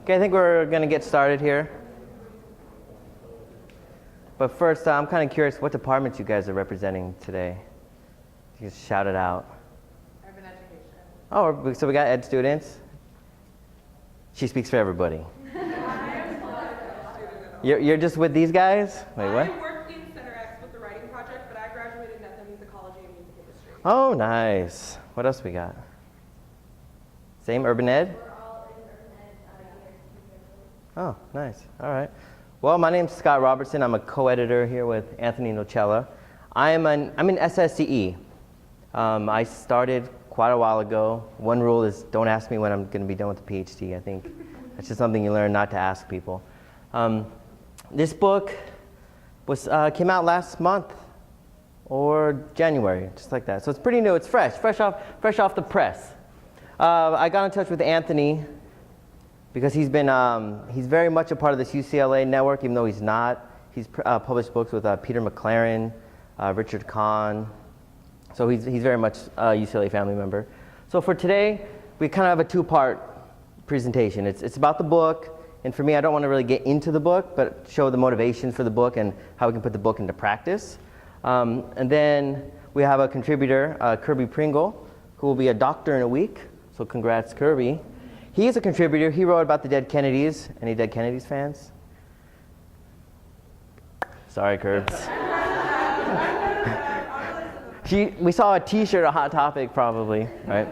Okay, I think we're going to get started here. But first, I'm kind of curious what departments you guys are representing today. You just shout it out. Urban education. Oh, so we got ed students. She speaks for everybody. You're just with these guys? Wait, what? I work in Center X with the writing project, but I graduated in ethnomusicology and music industry. Oh, nice. What else we got? Same urban ed? We're all in urban ed here. Oh, nice. All right. Well, my name's Scott Robertson. I'm a co-editor here with Anthony Nocella. I'm in SSCE. I started quite a while ago. One rule is don't ask me when I'm going to be done with the PhD. I think that's just something you learn not to ask people. This book came out last month or January, just like that. So it's pretty new. It's fresh off the press. I got in touch with Anthony because he's very much a part of this UCLA network, even though he's not. He's published books with Peter McLaren, Richard Kahn. So he's very much a UCLA family member. So for today, we kind of have a two-part presentation. It's about the book, and for me, I don't want to really get into the book, but show the motivation for the book and how we can put the book into practice. And then we have a contributor, Kirby Pringle, who will be a doctor in a week. So congrats, Kirby. He is a contributor. He wrote about the Dead Kennedys. Any Dead Kennedys fans? Sorry, Curbs. We saw a T-shirt, a Hot Topic, probably, right?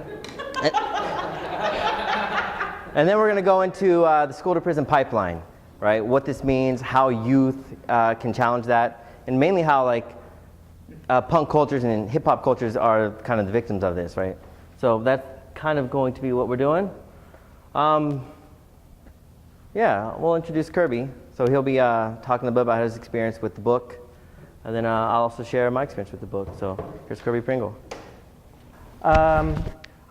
And then we're going to go into the school to prison pipeline, right? What this means, how youth can challenge that, and mainly how punk cultures and hip hop cultures are kind of the victims of this, right? So that's kind of going to be what we're doing. Yeah, we'll introduce Kirby. So he'll be talking a bit about his experience with the book. And then I'll also share my experience with the book. So here's Kirby Pringle. I'm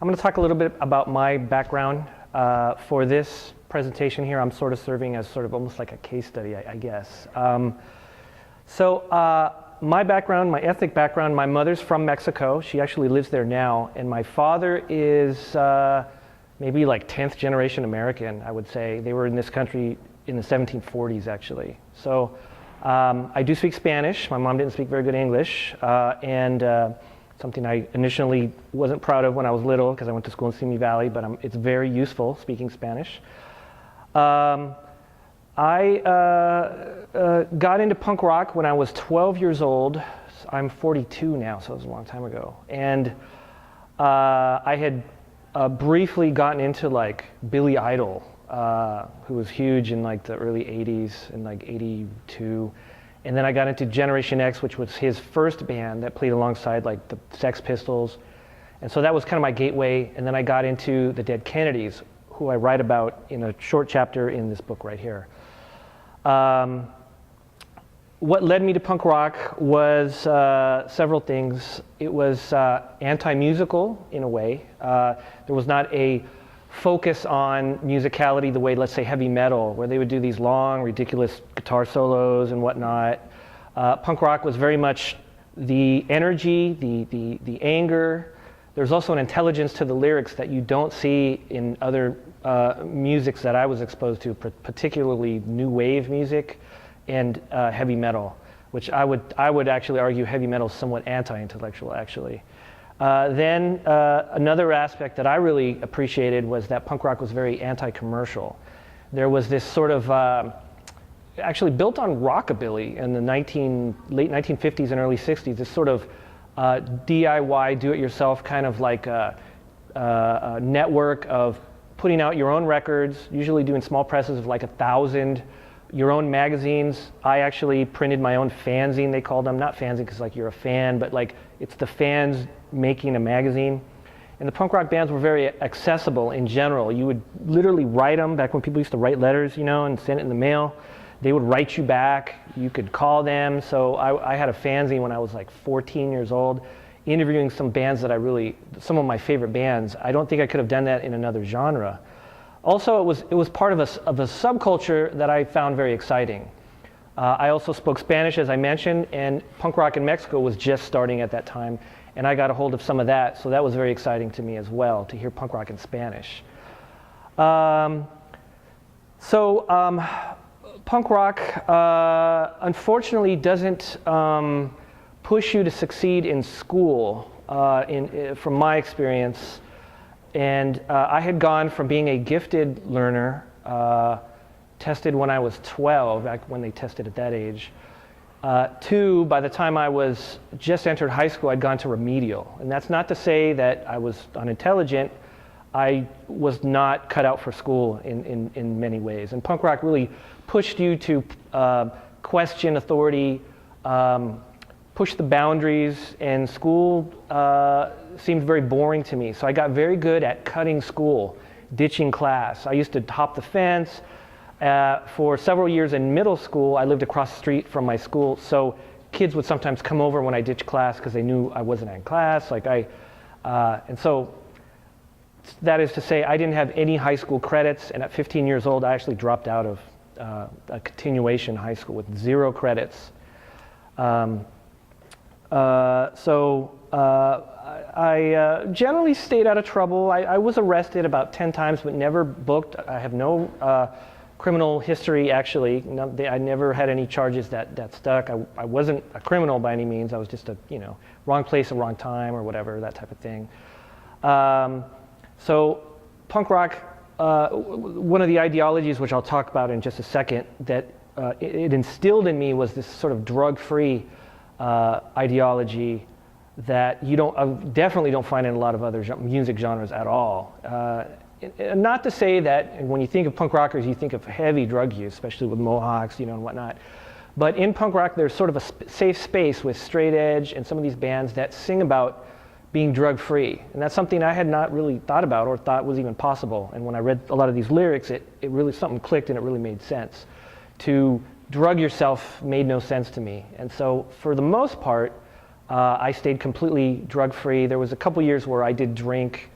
going to talk a little bit about my background. For this presentation here, I'm sort of serving as sort of almost like a case study, I guess. My background, my ethnic background, my mother's from Mexico. She actually lives there now. And my father is maybe like 10th generation American, I would say. They were in this country in the 1740s, actually. So I do speak Spanish. My mom didn't speak very good English. Something I initially wasn't proud of when I was little because I went to school in Simi Valley, but it's very useful speaking Spanish. I got into punk rock when I was 12 years old. I'm 42 now, so it was a long time ago. And I had briefly gotten into Billy Idol, who was huge in the early 80s, in 82. And then I got into Generation X, which was his first band that played alongside the Sex Pistols. And so that was kind of my gateway. And then I got into the Dead Kennedys, who I write about in a short chapter in this book right here. What led me to punk rock was several things. It was anti-musical in a way. There was not a focus on musicality the way, let's say, heavy metal, where they would do these long, ridiculous guitar solos and whatnot. Punk rock was very much the energy, the anger. There's also an intelligence to the lyrics that you don't see in other musics that I was exposed to, particularly new wave music and heavy metal, which I would actually argue heavy metal is somewhat anti-intellectual, actually. Then another aspect that I really appreciated was that punk rock was very anti-commercial. There was this sort of, actually built on rockabilly in the late 1950s and early 60s, this sort of DIY, do-it-yourself kind of a network of putting out your own records, usually doing small presses of 1,000, your own magazines. I actually printed my own fanzine, they called them. Not fanzine because you're a fan, but it's the fans making a magazine. And the punk rock bands were very accessible in general. You would literally write them, back when people used to write letters, and send it in the mail. They would write you back. You could call them. So I had a fanzine when I was 14 years old, interviewing some bands that some of my favorite bands. I don't think I could have done that in another genre. Also, it was part of a subculture that I found very exciting. I also spoke Spanish, as I mentioned, and punk rock in Mexico was just starting at that time, and I got a hold of some of that, so that was very exciting to me as well, to hear punk rock in Spanish. So punk rock, unfortunately, doesn't push you to succeed in school, from my experience. And I had gone from being a gifted learner, tested when I was 12, back when they tested at that age, to, by the time I was just entered high school, I'd gone to remedial. And that's not to say that I was unintelligent. I was not cut out for school in many ways. And punk rock really pushed you to question authority, push the boundaries, and school seemed very boring to me. So I got very good at cutting school, ditching class. I used to hop the fence. For several years in middle school, I lived across the street from my school, so kids would sometimes come over when I ditched class because they knew I wasn't in class. And so that is to say, I didn't have any high school credits, and at 15 years old, I actually dropped out of a continuation high school with 0 credits. I generally stayed out of trouble. I was arrested about 10 times, but never booked. I have no criminal history, actually. I never had any charges that stuck. I wasn't a criminal by any means. I was just wrong place at wrong time or whatever, that type of thing. So punk rock, one of the ideologies, which I'll talk about in just a second, that it instilled in me was this sort of drug-free ideology that you definitely don't find in a lot of other music genres at all. Not to say that when you think of punk rockers, you think of heavy drug use, especially with mohawks, and whatnot. But in punk rock, there's sort of a safe space with straight edge and some of these bands that sing about being drug-free. And that's something I had not really thought about or thought was even possible. And when I read a lot of these lyrics, it really, something clicked and it really made sense. To drug yourself made no sense to me. And so for the most part, I stayed completely drug-free. There was a couple years where I did drink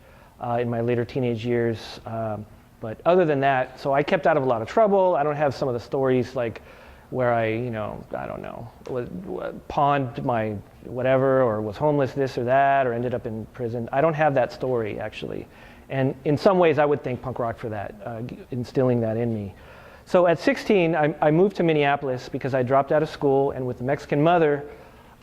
in my later teenage years. But other than that, so I kept out of a lot of trouble. I don't have some of the stories like where I don't know, pawned my whatever or was homeless this or that or ended up in prison. I don't have that story, actually. And in some ways, I would thank punk rock for that, instilling that in me. So at 16, I moved to Minneapolis because I dropped out of school, and with a Mexican mother,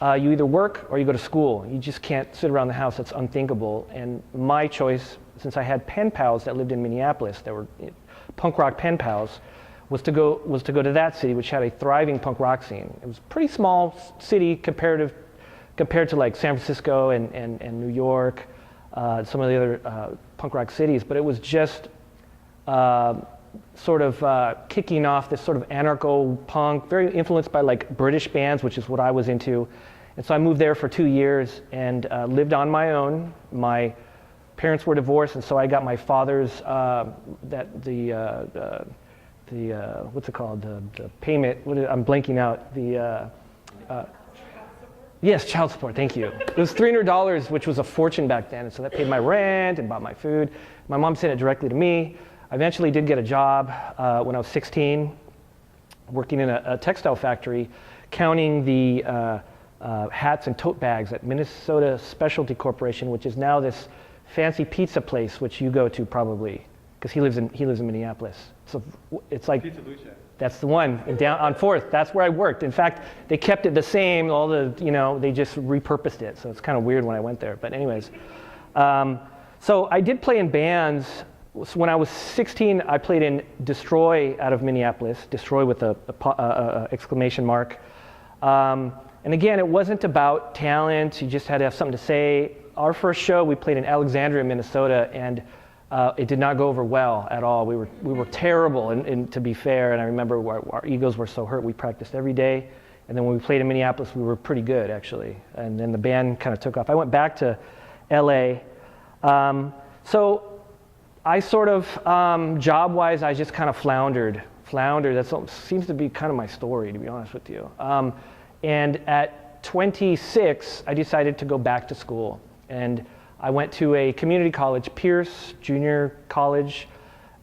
you either work or you go to school. You just can't sit around the house. That's unthinkable. And my choice, since I had pen pals that lived in Minneapolis, that were punk rock pen pals, was to go to that city, which had a thriving punk rock scene. It was a pretty small city compared to like San Francisco and New York, some of the other punk rock cities. But it was just sort of kicking off this sort of anarcho-punk, very influenced by like British bands, which is what I was into. And so I moved there for 2 years and lived on my own. My parents were divorced, and so I got my father's what's it called? The payment. I'm blanking out. Yes, child support. Thank you. It was $300, which was a fortune back then, and so that paid my rent and bought my food. My mom sent it directly to me. I eventually did get a job when I was 16, working in a textile factory, counting the hats and tote bags at Minnesota Specialty Corporation, which is now this fancy pizza place, which you go to probably, because he lives in Minneapolis. So it's like Pizza Luce. That's the one down on 4th. That's where I worked. In fact, they kept it the same. They just repurposed it. So it's kind of weird when I went there. But anyways, so I did play in bands. So when I was 16, I played in Destroy out of Minneapolis. Destroy with a exclamation mark. And again, it wasn't about talent. You just had to have something to say. Our first show, we played in Alexandria, Minnesota, and it did not go over well at all. We were terrible, and to be fair. And I remember our egos were so hurt. We practiced every day, and then when we played in Minneapolis, we were pretty good actually. And then the band kind of took off. I went back to LA. So I sort of job-wise, I just kind of floundered. That seems to be kind of my story, to be honest with you. And at 26, I decided to go back to school. And I went to a community college, Pierce Junior College.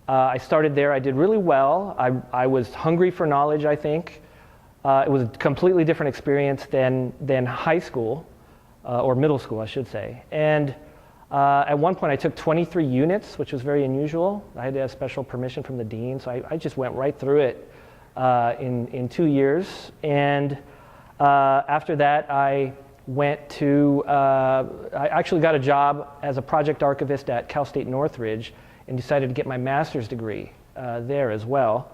I started there. I did really well. I was hungry for knowledge, I think. It was a completely different experience than high school, or middle school, I should say. And At one point, I took 23 units, which was very unusual. I had to have special permission from the dean, so I just went right through it in 2 years. And after that, I actually got a job as a project archivist at Cal State Northridge and decided to get my master's degree there as well.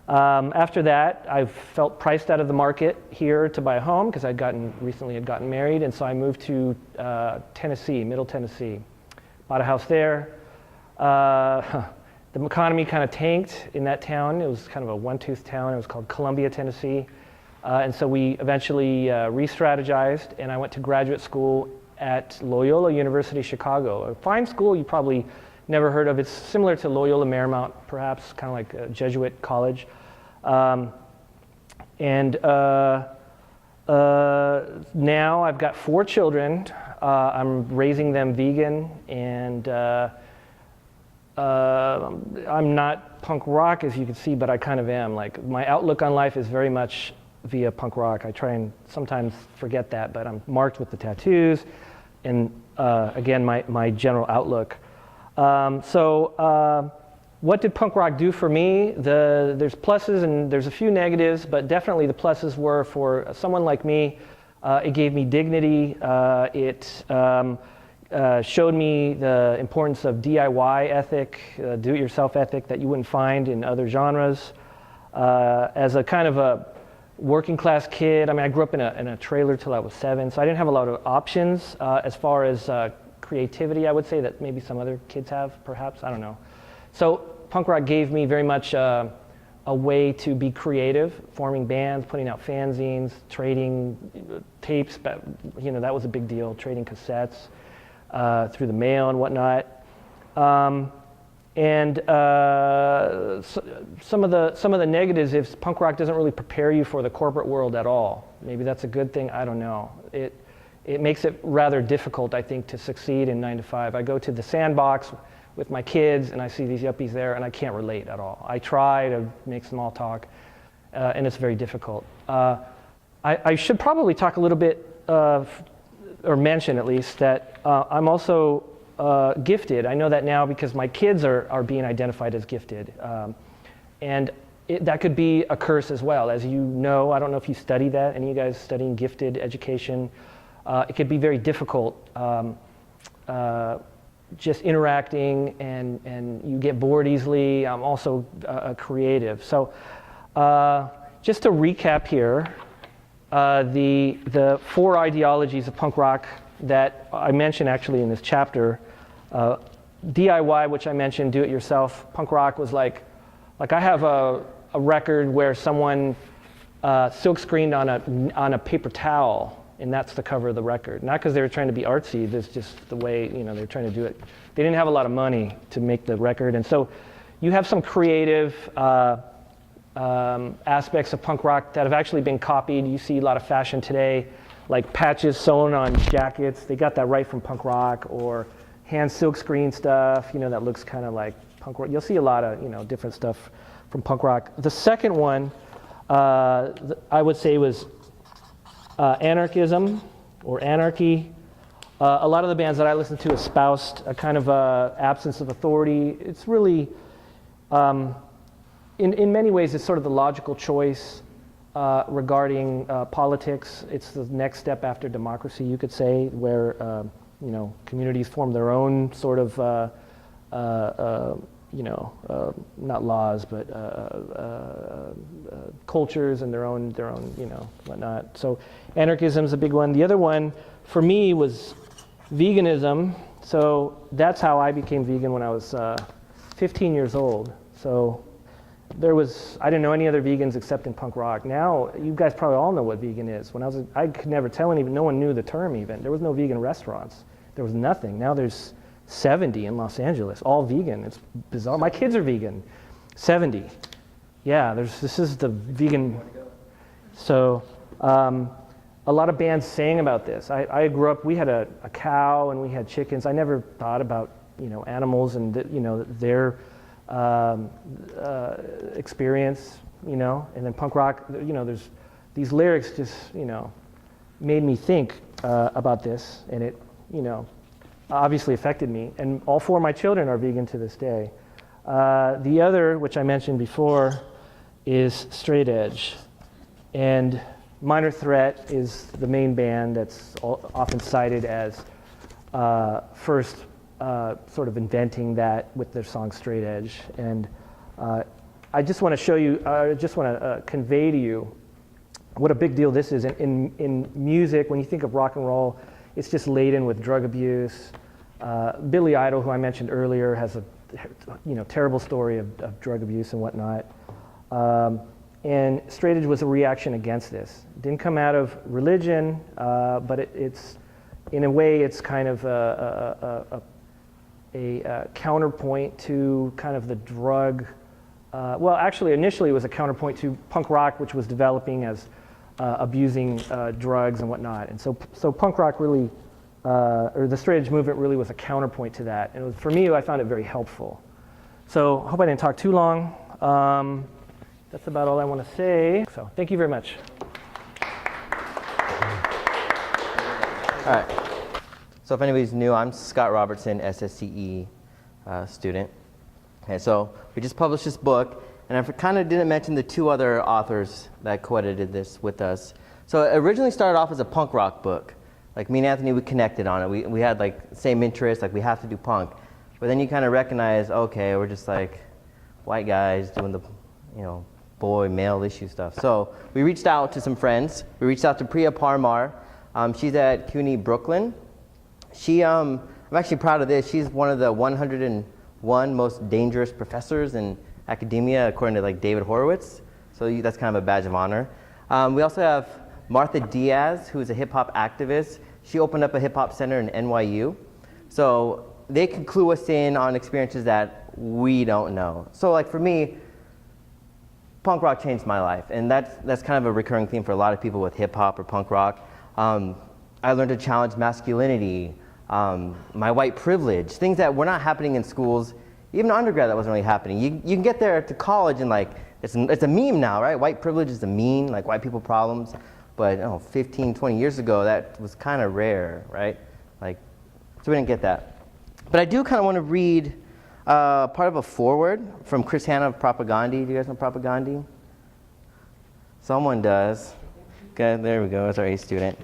After that, I felt priced out of the market here to buy a home because recently had gotten married, and so I moved to Tennessee, Middle Tennessee. Bought a house there. The economy kind of tanked in that town. It was kind of a one-tooth town. It was called Columbia, Tennessee. And so we eventually re-strategized, and I went to graduate school at Loyola University Chicago, a fine school you probably never heard of. It's similar to Loyola Marymount, perhaps, kind of like a Jesuit college. Now I've got 4 children. I'm raising them vegan, and I'm not punk rock, as you can see, but I kind of am. Like, my outlook on life is very much via punk rock. I try and sometimes forget that, but I'm marked with the tattoos, and again, my general outlook. What did punk rock do for me? There's pluses and there's a few negatives, but definitely the pluses were, for someone like me, it gave me dignity. It showed me the importance of DIY ethic, do-it-yourself ethic that you wouldn't find in other genres. As a kind of a working class kid, I mean, I grew up in a trailer till I was 7, so I didn't have a lot of options as far as creativity, I would say, that maybe some other kids have, perhaps, I don't know. So punk rock gave me very much a way to be creative, forming bands, putting out fanzines, trading tapes, but, you know, that was a big deal, trading cassettes through the mail and whatnot. Some of the negatives is punk rock doesn't really prepare you for the corporate world at all. Maybe that's a good thing, I don't know. It makes it rather difficult, I think, to succeed in 9 to 5. I go to the sandbox with my kids and I see these yuppies there and I can't relate at all. I try to make small talk and it's very difficult. I should probably talk a little bit or mention at least that I'm also gifted. I know that now because my kids are being identified as gifted. And that could be a curse as well. As you know, I don't know if you study that, any of you guys studying gifted education. It could be very difficult just interacting, and you get bored easily. I'm also a creative. So just to recap here, the 4 ideologies of punk rock that I mentioned actually in this chapter, DIY, which I mentioned, do it yourself. Punk rock was like I have a record where someone silk screened on a paper towel, and that's the cover of the record. Not because they were trying to be artsy, that's just the way, you know, they're trying to do it. They didn't have a lot of money to make the record, and so you have some creative aspects of punk rock that have actually been copied. You see a lot of fashion today, like patches sewn on jackets. They got that right from punk rock, or hand silk screen stuff, you know, that looks kind of like punk rock. You'll see a lot of, you know, different stuff from punk rock. The second one, I would say, was anarchism or anarchy. A lot of the bands that I listen to espoused a kind of absence of authority. It's really, in many ways, it's sort of the logical choice regarding politics. It's the next step after democracy, you could say, where you know, communities form their own sort of you know, not laws, but cultures and their own, you know, whatnot. So anarchism is a big one. The other one for me was veganism. So that's how I became vegan when I was 15 years old. So I didn't know any other vegans except in punk rock. Now, you guys probably all know what vegan is. When I could never tell anyone, no one knew the term even. There was no vegan restaurants. There was nothing. Now there's 70 in Los Angeles, all vegan. It's bizarre. My kids are vegan. 70. Yeah, this is the vegan. So a lot of bands sang about this. I grew up, we had a cow and we had chickens. I never thought about, you know, animals and you know, their experience, you know. And then punk rock, you know, there's these lyrics just, you know, made me think about this, and it, you know, obviously affected me, and all 4 of my children are vegan to this day. The other, which I mentioned before, is Straight Edge. And Minor Threat is the main band that's often cited as first sort of inventing that with their song Straight Edge. And I just want to show you, I just want to convey to you what a big deal this is. In music, when you think of rock and roll, it's just laden with drug abuse. Billy Idol, who I mentioned earlier, has a terrible story of drug abuse and whatnot. And Straight Edge was a reaction against this. It didn't come out of religion, but it's, in a way, it's kind of a counterpoint to kind of the drug. Well, actually, initially it was a counterpoint to punk rock, which was developing as abusing drugs and whatnot. And so punk rock really, or the Straight Edge movement really was a counterpoint to that. And for me, I found it very helpful. So I hope I didn't talk too long. That's about all I want to say. So thank you very much. All right. So if anybody's new, I'm Scott Robertson, SSCE student. Okay, so we just published this book, and I kind of didn't mention the 2 other authors that co-edited this with us. So it originally started off as a punk rock book. Like me and Anthony, we connected on it. We had like same interests, like we have to do punk. But then you kind of recognize, okay, we're just like white guys doing the, boy, male issue stuff. So we reached out to some friends. We reached out to Priya Parmar. She's at CUNY Brooklyn. I'm actually proud of this. She's one of the 101 most dangerous professors in academia, according to like David Horowitz. So that's kind of a badge of honor. We also have Martha Diaz, who is a hip hop activist. She opened up a hip hop center in NYU. So they can clue us in on experiences that we don't know. So like for me, punk rock changed my life, and that's kind of a recurring theme for a lot of people with hip hop or punk rock. I learned to challenge masculinity, my white privilege, things that were not happening in schools, even undergrad that wasn't really happening. You can get there to college and like, it's a meme now, right? White privilege is a meme, like white people problems. But 15, 20 years ago, that was kind of rare, right? Like, so we didn't get that. But I do kind of want to read part of a foreword from Chris Hanna of Propagandhi. Do you guys know Propagandhi? Someone does. Okay, there we go. That's our A student.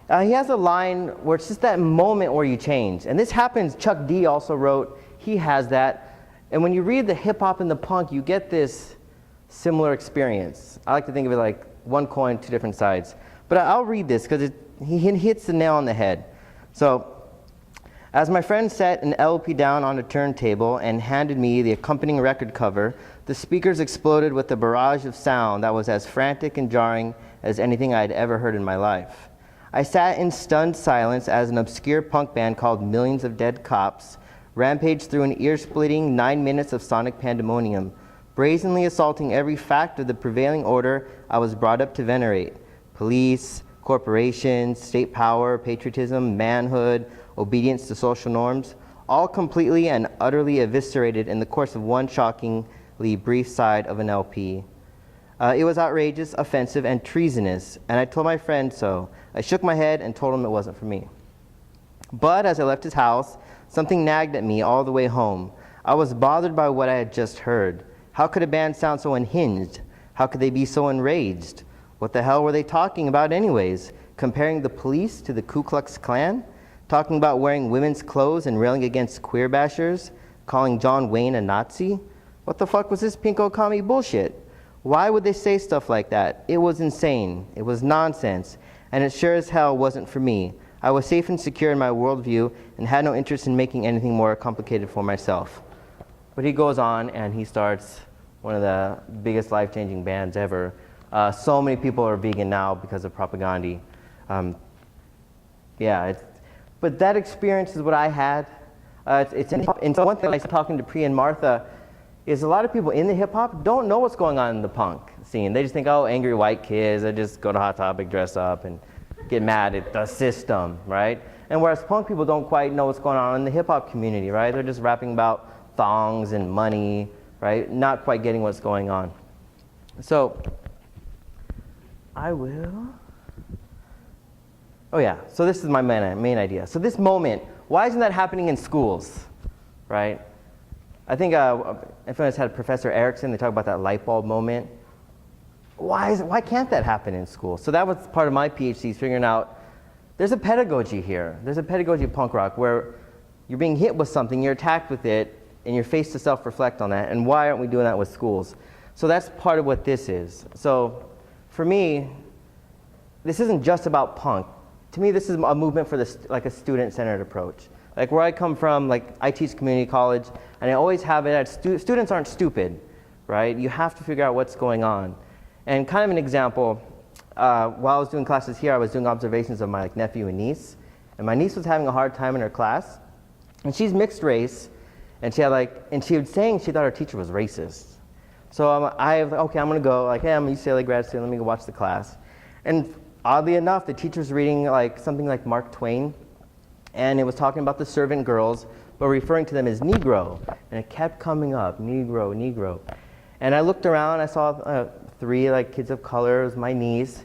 He has a line where it's just that moment where you change. And this happens, Chuck D also wrote, he has that. And when you read the hip hop and the punk, you get this similar experience. I like to think of it like one coin, 2 different sides. But I'll read this because he hits the nail on the head. So, as my friend set an LP down on a turntable and handed me the accompanying record cover, the speakers exploded with a barrage of sound that was as frantic and jarring as anything I had ever heard in my life. I sat in stunned silence as an obscure punk band called Millions of Dead Cops rampaged through an ear-splitting 9 minutes of sonic pandemonium, brazenly assaulting every fact of the prevailing order I was brought up to venerate: police, corporations, state power, patriotism, manhood, obedience to social norms, all completely and utterly eviscerated in the course of one shockingly brief side of an LP. It was outrageous, offensive, and treasonous, and I told my friend so. I shook my head and told him it wasn't for me. But as I left his house, something nagged at me all the way home. I was bothered by what I had just heard. How could a band sound so unhinged? How could they be so enraged? What the hell were they talking about anyways? Comparing the police to the Ku Klux Klan? Talking about wearing women's clothes and railing against queer bashers? Calling John Wayne a Nazi? What the fuck was this pinko commie bullshit? Why would they say stuff like that? It was insane. It was nonsense. And it sure as hell wasn't for me. I was safe and secure in my worldview and had no interest in making anything more complicated for myself. But he goes on and he starts one of the biggest life-changing bands ever. So many people are vegan now because of Propagandhi. But that experience is what I had. And so one thing I was talking to Priya and Martha is a lot of people in the hip-hop don't know what's going on in the punk scene. They just think, oh, angry white kids, they just go to Hot Topic, dress up, and get mad at the system, right? And whereas punk people don't quite know what's going on in the hip-hop community, right? They're just rapping about thongs and money, right? Not quite getting what's going on. So, so this is my main idea. So this moment why isn't that happening in schools, right? I think everyone's had Professor Erickson, they talk about that light bulb moment. Why can't that happen in school? So that was part of my PhD, is figuring out there's a pedagogy here. There's a pedagogy of punk rock where you're being hit with something, you're attacked with it, and you're faced to self-reflect on that. And why aren't we doing that with schools? So that's part of what this is. So for me, this isn't just about punk. To me, this is a movement for like a student-centered approach. Like where I come from, like I teach community college, and I always have it at students aren't stupid, right? You have to figure out what's going on. And kind of an example, while I was doing classes here, I was doing observations of my nephew and niece. And my niece was having a hard time in her class. And she's mixed race. And she was saying she thought her teacher was racist. So I was like, okay, I'm going to go. Like, hey, I'm a UCLA grad student. Let me go watch the class. And oddly enough, the teacher's reading something like Mark Twain. And it was talking about the servant girls, but referring to them as Negro. And it kept coming up, Negro, Negro. And I looked around, I saw 3 kids of color, it was my niece,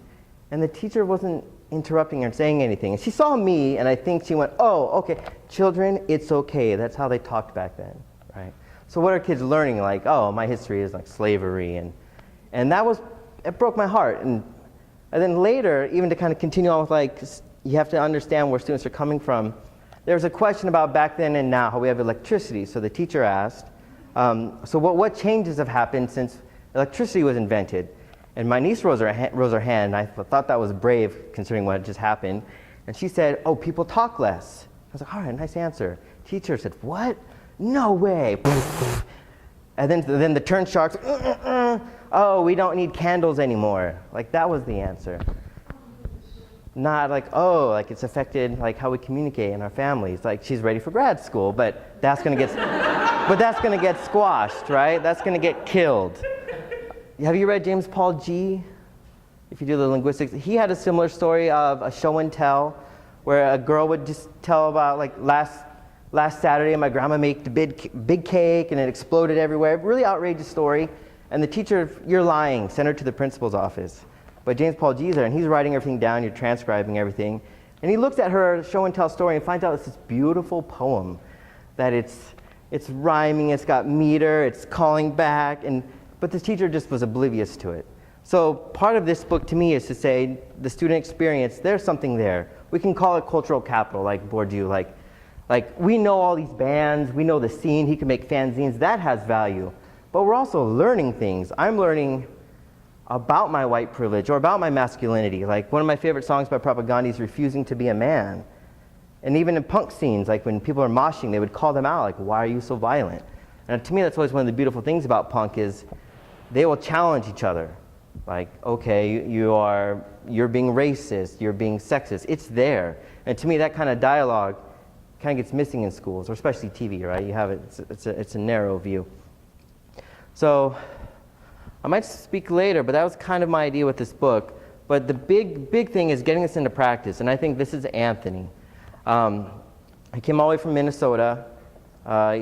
and the teacher wasn't interrupting her and saying anything. And she saw me, and I think she went, oh, okay, children, it's okay. That's how they talked back then, right? So what are kids learning? Like, oh, my history is like slavery, and it broke my heart. And then later, even to kind of continue on with you have to understand where students are coming from. There was a question about back then and now, how we have electricity. So the teacher asked, so what changes have happened since electricity was invented? And my niece rose her hand, and I thought that was brave considering what had just happened. And she said, oh, people talk less. I was like, all right, nice answer. Teacher said, what? No way. And then the turn sharks, oh, we don't need candles anymore. That was the answer. Not it's affected how we communicate in our families. She's ready for grad school, but that's gonna get squashed, right? That's gonna get killed. Have you read James Paul G? If you do the linguistics, he had a similar story of a show and tell, where a girl would just tell about last Saturday my grandma made a big cake and it exploded everywhere. Really outrageous story. And the teacher, you're lying, sent her to the principal's office. But James Paul G's there, and he's writing everything down, you're transcribing everything. And he looks at her show and tell story and finds out it's this beautiful poem, that it's rhyming, it's got meter, it's calling back, but the teacher just was oblivious to it. So part of this book to me is to say the student experience, there's something there. We can call it cultural capital, like Bourdieu. We know all these bands, we know the scene, he can make fanzines, that has value. But we're also learning things. I'm learning about my white privilege or about my masculinity. One of my favorite songs by Propaganda is Refusing to Be a Man. And even in punk scenes, when people are moshing, they would call them out, why are you so violent? And to me, that's always one of the beautiful things about punk is they will challenge each other. Okay, you're being racist, you're being sexist. It's there. And to me, that kind of dialogue kind of gets missing in schools, or especially TV, right? You have it, it's a narrow view. So I might speak later, but that was kind of my idea with this book. But the big thing is getting this into practice, and I think this is Anthony. He came all the way from Minnesota.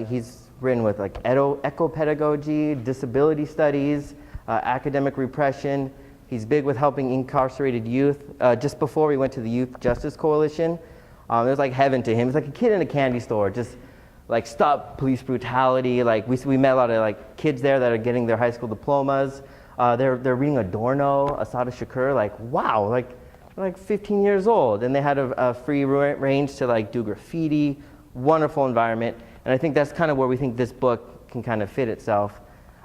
He's written with eco-pedagogy, disability studies, academic repression. He's big with helping incarcerated youth. Just before we went to the Youth Justice Coalition, it was like heaven to him. He's like a kid in a candy store, just stop police brutality. We met a lot of kids there that are getting their high school diplomas. They're reading Adorno, Assata Shakur. Wow, 15 years old, and they had a free range to do graffiti. Wonderful environment, and I think that's kind of where we think this book can kind of fit itself.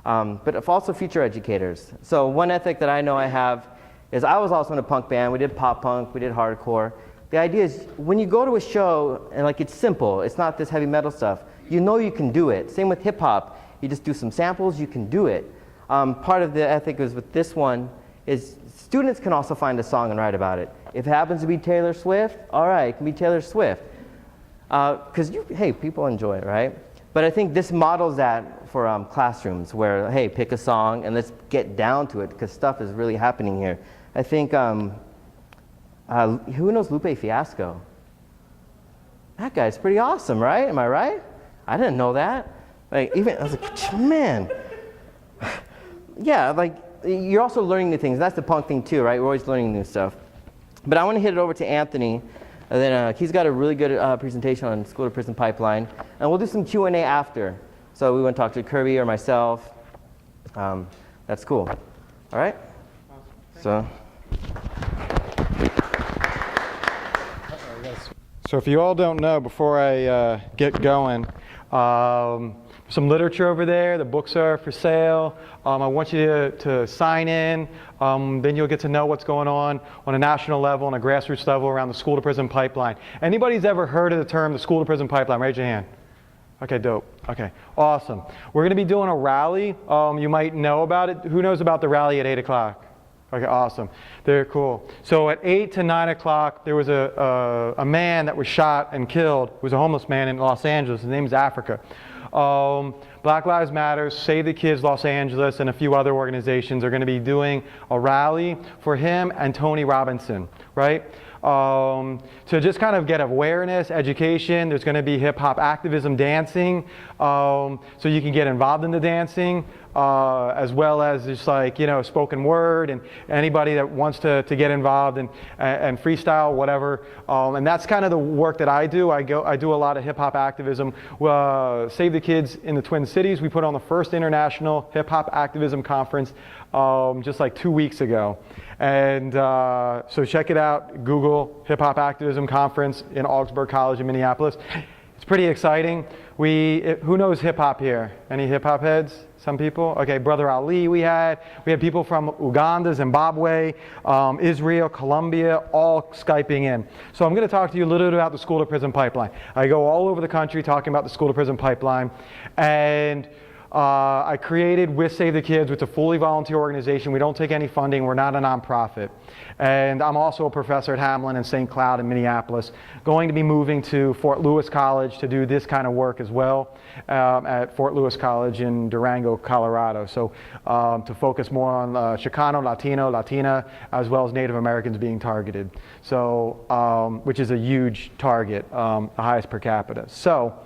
But also future educators. So one ethic that I know I have is I was also in a punk band. We did pop punk, we did hardcore. The idea is when you go to a show and it's simple, it's not this heavy metal stuff, you know you can do it. Same with hip hop. You just do some samples, you can do it. Part of the ethic is with this one is students can also find a song and write about it. If it happens to be Taylor Swift, all right, it can be Taylor Swift. Because hey, people enjoy it, right? But I think this models that for classrooms where, hey, pick a song and let's get down to it because stuff is really happening here. I think, who knows Lupe Fiasco? That guy's pretty awesome, right? Am I right? I didn't know that. I was like, man. Yeah, you're also learning new things. That's the punk thing too, right? We're always learning new stuff. But I want to hit it over to Anthony. And then he's got a really good presentation on school to prison pipeline. And we'll do some Q&A after. So we want to talk to Kirby or myself. That's cool. All right? So. So if you all don't know, before I get going, some literature over there, the books are for sale. I want you to sign in, then you'll get to know what's going on a national level and a grassroots level around the school to prison pipeline. Anybody's ever heard of the term the school to prison pipeline? Raise your hand. Okay, dope. Okay, awesome. We're going to be doing a rally. You might know about it. Who knows about the rally at 8 o'clock? Okay, awesome. Very cool. So at 8 to 9 o'clock, there was a man that was shot and killed. He was a homeless man in Los Angeles. His name is Africa. Black Lives Matter, Save the Kids Los Angeles, and a few other organizations are going to be doing a rally for him and Tony Robinson, right? To just kind of get awareness, education. There's going to be hip-hop activism dancing, so you can get involved in the dancing, as well as just like, you know, spoken word, and anybody that wants to get involved and freestyle, whatever. And that's kind of the work that I do. I do a lot of hip-hop activism. Save the Kids in the Twin Cities. We put on the first international hip-hop activism conference just like 2 weeks ago. And so check it out. Google Hip Hop Activism Conference in Augsburg College in Minneapolis. It's pretty exciting. Who knows hip hop here? Any hip hop heads? Some people? Okay, Brother Ali we had people from Uganda, Zimbabwe, Israel, Colombia, all Skyping in. So I'm going to talk to you a little bit about the school to prison pipeline. I go all over the country talking about the school to prison pipeline. And I created with Save the Kids, which is a fully volunteer organization. We don't take any funding. We're not a nonprofit. And I'm also a professor at Hamlin and St. Cloud in Minneapolis. Going to be moving to Fort Lewis College to do this kind of work as well at Fort Lewis College in Durango, Colorado. So to focus more on Chicano, Latino, Latina, as well as Native Americans being targeted. So, which is a huge target, the highest per capita. So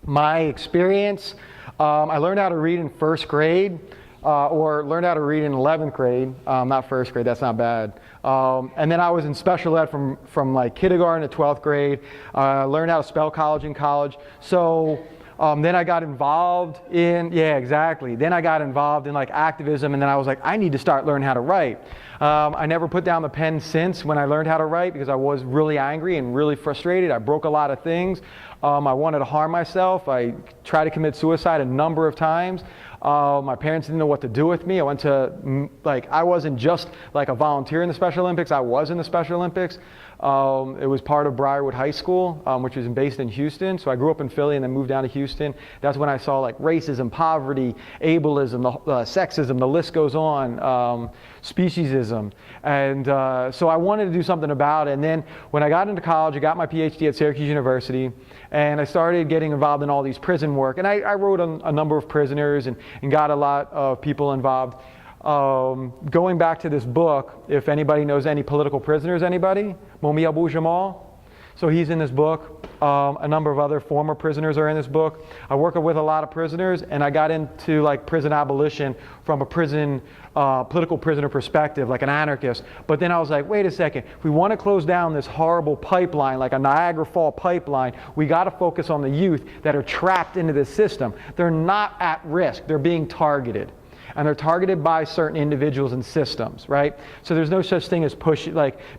my experience, I learned how to read in first grade, or learned how to read in 11th grade, not first grade, that's not bad. And then I was in special ed from like kindergarten to 12th grade. Learned how to spell college in college. So then I got involved in, Then I got involved in like activism, and then I was like, I need to start learning how to write. I never put down the pen since when I learned how to write, because I was really angry and really frustrated. I broke a lot of things. I wanted to harm myself. I tried to commit suicide a number of times. My parents didn't know what to do with me. I went to, I wasn't just like a volunteer in the Special Olympics. I was in the Special Olympics. It was part of Briarwood High School, which was based in Houston. So I grew up in Philly and then moved down to Houston. That's when I saw like racism, poverty, ableism, sexism, the list goes on, speciesism. And so I wanted to do something about it. And then when I got into college, I got my PhD at Syracuse University, and I started getting involved in all these prison work. And I wrote on a number of prisoners and got a lot of people involved. Going back to this book, if anybody knows any political prisoners, anybody? Momi Abu Jamal? So he's in this book. A number of other former prisoners are in this book. I work with a lot of prisoners, and I got into like prison abolition from a political prisoner perspective, like an anarchist. But then I was like, wait a second, if we want to close down this horrible pipeline, like a Niagara Falls pipeline, we got to focus on the youth that are trapped into this system. They're not at risk, they're being targeted. And they're targeted by certain individuals and systems, right? So there's no such thing as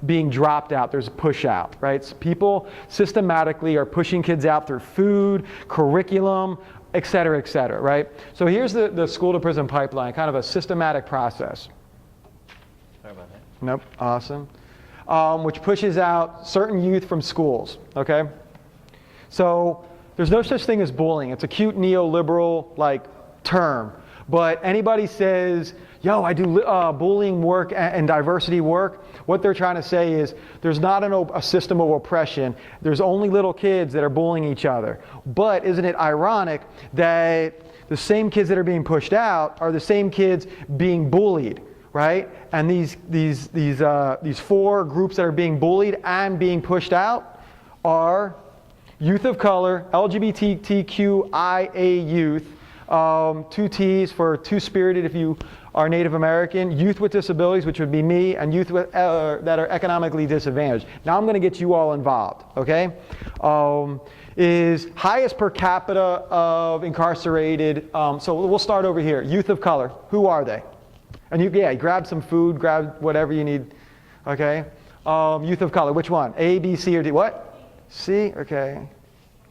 being dropped out. There's a push out, right? So people systematically are pushing kids out through food, curriculum, et cetera, right? So here's the school to prison pipeline, kind of a systematic process. Sorry about that. Nope, awesome. Which pushes out certain youth from schools, okay? So there's no such thing as bullying. It's a cute neoliberal term. But anybody says, yo, I do bullying work and diversity work, what they're trying to say is there's not a system of oppression. There's only little kids that are bullying each other. But isn't it ironic that the same kids that are being pushed out are the same kids being bullied, right? And these four groups that are being bullied and being pushed out are youth of color, LGBTQIA youth, Two T's for two-spirited if you are Native American, youth with disabilities, which would be me, and youth with, that are economically disadvantaged. Now I'm going to get you all involved, okay? Is highest per capita of incarcerated, so we'll start over here. Youth of color, who are they? And you grab some food, grab whatever you need, okay? Youth of color, which one? A, B, C, or D? What? C, okay.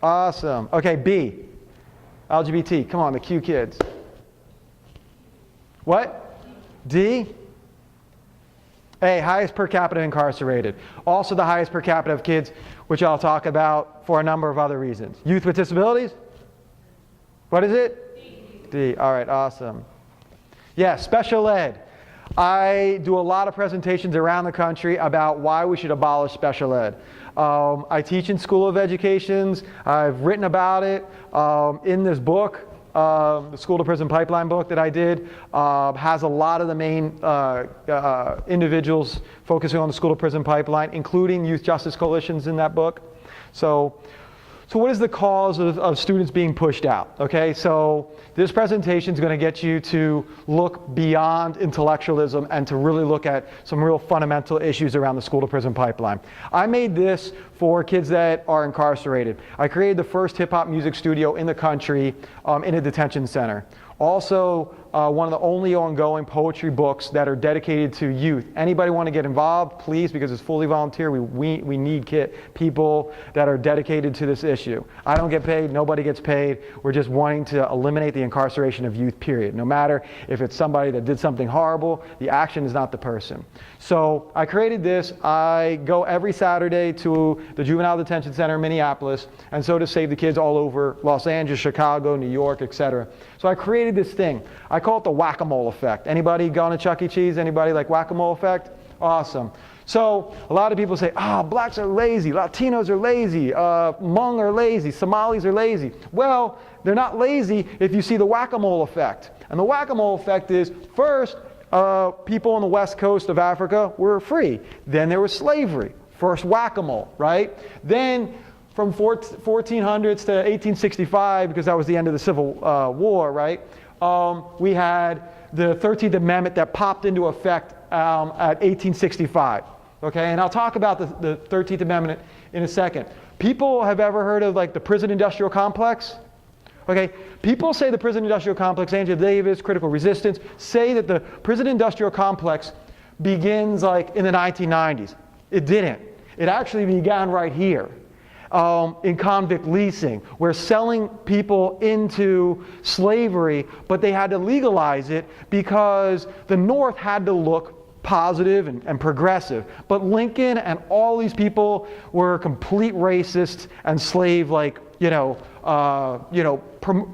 Awesome. Okay, B, LGBT, come on, the Q kids. What? D? A, highest per capita incarcerated. Also the highest per capita of kids, which I'll talk about for a number of other reasons. Youth with disabilities? What is it? D. All right, awesome. Yeah, special ed. I do a lot of presentations around the country about why we should abolish special ed. I teach in School of Educations. I've written about it in this book. The School to Prison Pipeline book that I did has a lot of the main individuals focusing on the School to Prison Pipeline, including youth justice coalitions in that book. So what is the cause of students being pushed out? Okay, so this presentation is going to get you to look beyond intellectualism and to really look at some real fundamental issues around the School to Prison Pipeline. I made this for kids that are incarcerated. I created the first hip-hop music studio in the country in a detention center. Also, one of the only ongoing poetry books that are dedicated to youth. Anybody want to get involved, please, because it's fully volunteer. We need people that are dedicated to this issue. I don't get paid, nobody gets paid. We're just wanting to eliminate the incarceration of youth, period. No matter if it's somebody that did something horrible, the action is not the person. So I created this. I go every Saturday to the Juvenile Detention Center in Minneapolis, and so to Save the Kids all over Los Angeles, Chicago, New York, etc. So I created this thing. I call it the whack-a-mole effect. Anybody gone to Chuck E. Cheese? Anybody like whack-a-mole effect? Awesome. So a lot of people say, blacks are lazy, Latinos are lazy, Hmong are lazy, Somalis are lazy. Well, they're not lazy if you see the whack-a-mole effect. And the whack-a-mole effect is, first, people on the west coast of Africa were free. Then there was slavery. First whack-a-mole, right? Then from 1400s to 1865, because that was the end of the Civil War, right? We had the 13th Amendment that popped into effect at 1865. Okay, and I'll talk about the 13th Amendment in a second. People have ever heard of like the prison industrial complex? Okay, people say the prison industrial complex, Angela Davis, critical resistance, say that the prison industrial complex begins like in the 1990s. It didn't. It actually began right here. In convict leasing. We're selling people into slavery, but they had to legalize it because the North had to look positive and progressive. But Lincoln and all these people were complete racists and slave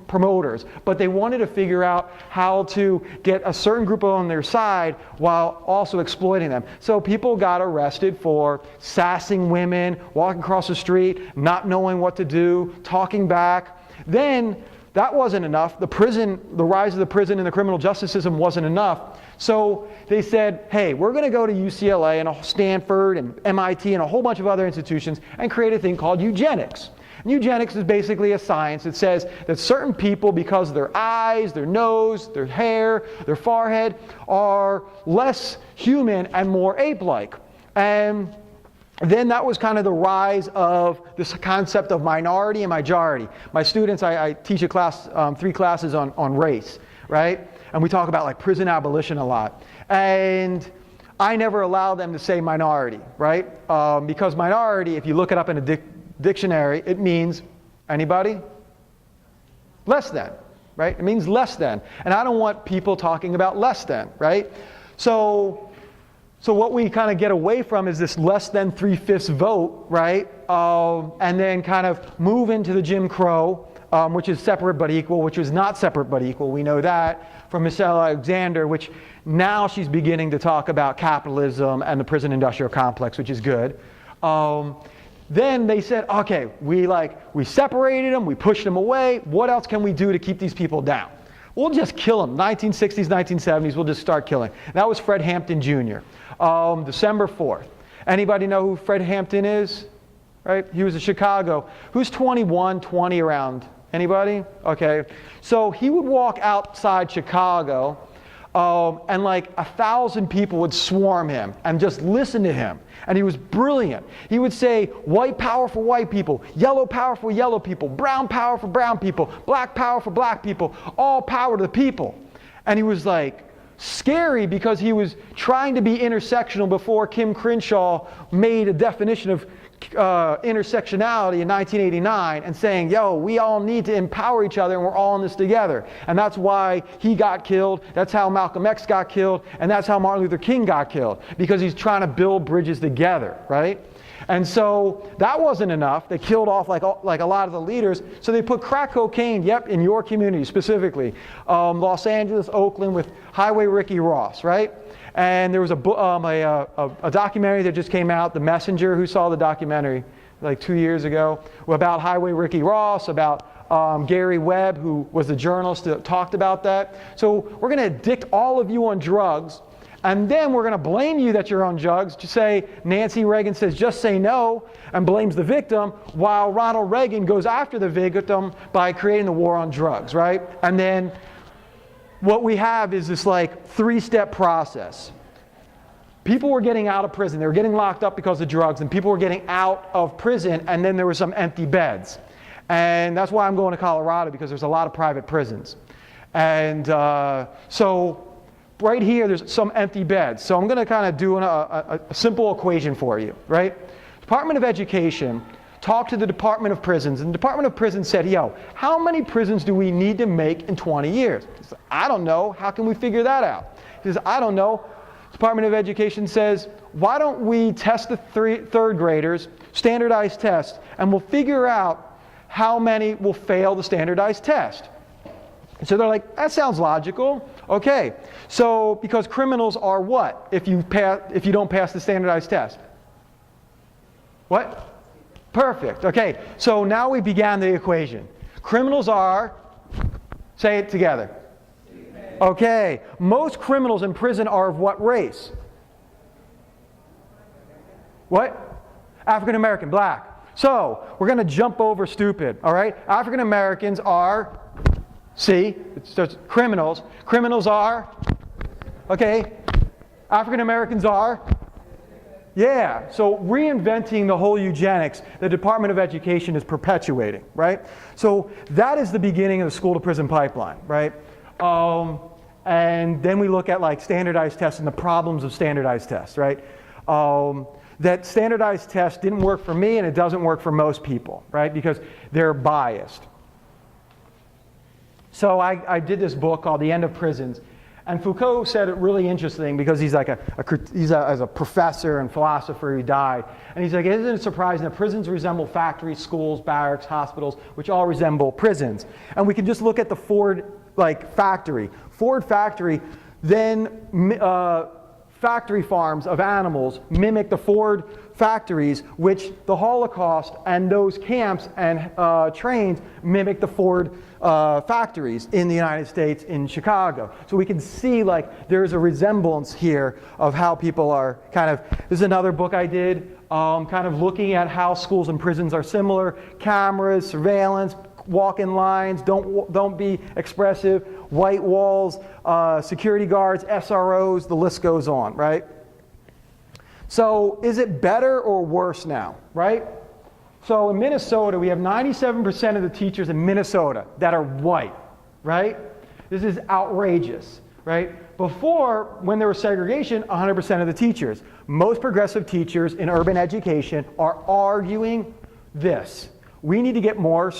promoters. But they wanted to figure out how to get a certain group on their side while also exploiting them. So people got arrested for sassing women, walking across the street, not knowing what to do, talking back. Then that wasn't enough. The rise of the prison and the criminal justice system wasn't enough. So they said, hey, we're going to go to UCLA and Stanford and MIT and a whole bunch of other institutions and create a thing called eugenics. And eugenics is basically a science that says that certain people, because of their eyes, their nose, their hair, their forehead, are less human and more ape-like. And then that was kind of the rise of this concept of minority and majority. My students, I teach a class, 3 classes on race, right? And we talk about like prison abolition a lot. And I never allow them to say minority, right? Because minority, if you look it up in a dictionary, it means, anybody? Less than, right? It means less than. And I don't want people talking about less than, right? So what we kind of get away from is this less than 3/5 vote, right? And then kind of move into the Jim Crow, which is separate but equal, which was not separate but equal. We know that from Michelle Alexander, which now she's beginning to talk about capitalism and the prison industrial complex, which is good. Then they said, okay, we separated them, we pushed them away. What else can we do to keep these people down? We'll just kill them. 1960s, 1970s, we'll just start killing. That was Fred Hampton Jr. December 4th. Anybody know who Fred Hampton is? Right? He was in Chicago. Who's 21, 20 around Anybody? Okay. So he would walk outside Chicago, and like 1,000 people would swarm him and just listen to him. And he was brilliant. He would say, white power for white people, yellow power for yellow people, brown power for brown people, black power for black people, all power to the people. And he was like scary because he was trying to be intersectional before Kim Crenshaw made a definition of intersectionality in 1989 and saying, yo, we all need to empower each other and we're all in this together. And that's why he got killed, that's how Malcolm X got killed, and that's how Martin Luther King got killed, because he's trying to build bridges together, right? And so that wasn't enough. They killed off like a lot of the leaders. So they put crack cocaine, yep, in your community specifically. Los Angeles, Oakland, with Highway Ricky Ross, right? And there was a documentary that just came out, The Messenger, who saw the documentary like 2 years ago, about Highway Ricky Ross, about Gary Webb, who was the journalist that talked about that. So we're going to addict all of you on drugs, and then we're going to blame you that you're on drugs. To say Nancy Reagan says, just say no, and blames the victim, while Ronald Reagan goes after the victim by creating the war on drugs, right? And then what we have is this like 3-step process. People were getting out of prison. They were getting locked up because of drugs, and people were getting out of prison, and then there were some empty beds. And that's why I'm going to Colorado, because there's a lot of private prisons. And so right here, there's some empty beds. So I'm going to kind of do a simple equation for you, right? Department of Education talked to the Department of Prisons, and the Department of Prisons said, yo, how many prisons do we need to make in 20 years? He said, I don't know. How can we figure that out? He says, I don't know. Department of Education says, why don't we test the third graders, standardized tests, and we'll figure out how many will fail the standardized test. So they're like, that sounds logical. Okay, so because criminals are what if you don't pass the standardized test? What? Perfect. Okay, so now we began the equation. Criminals are, say it together. Okay, most criminals in prison are of what race? What? African American, black. So we're going to jump over stupid, all right? African Americans are, see, it starts criminals. Criminals are, okay, African Americans are, yeah, so reinventing the whole eugenics, the Department of Education is perpetuating, right? So that is the beginning of the school to prison pipeline, right? And then we look at like standardized tests and the problems of standardized tests, right? That standardized test didn't work for me, and it doesn't work for most people, right? Because they're biased. So I did this book called The End of Prisons. And Foucault said it really interesting, because he's like as a professor and philosopher, he died. And he's like, isn't it surprising that prisons resemble factories, schools, barracks, hospitals, which all resemble prisons? And we can just look at the Ford factory. Ford factory, then factory farms of animals mimic the Ford factories, which the Holocaust and those camps and trains mimic the Ford factories in the United States, in Chicago. So we can see like there's a resemblance here of how people are kind of, this is another book I did, kind of looking at how schools and prisons are similar, cameras, surveillance, walk-in lines, don't be expressive, white walls, security guards, SROs, the list goes on, right? So is it better or worse now, right? So in Minnesota, we have 97% of the teachers in Minnesota that are white, right? This is outrageous, right? Before, when there was segregation, 100% of the teachers. Most progressive teachers in urban education are arguing this. We need to get more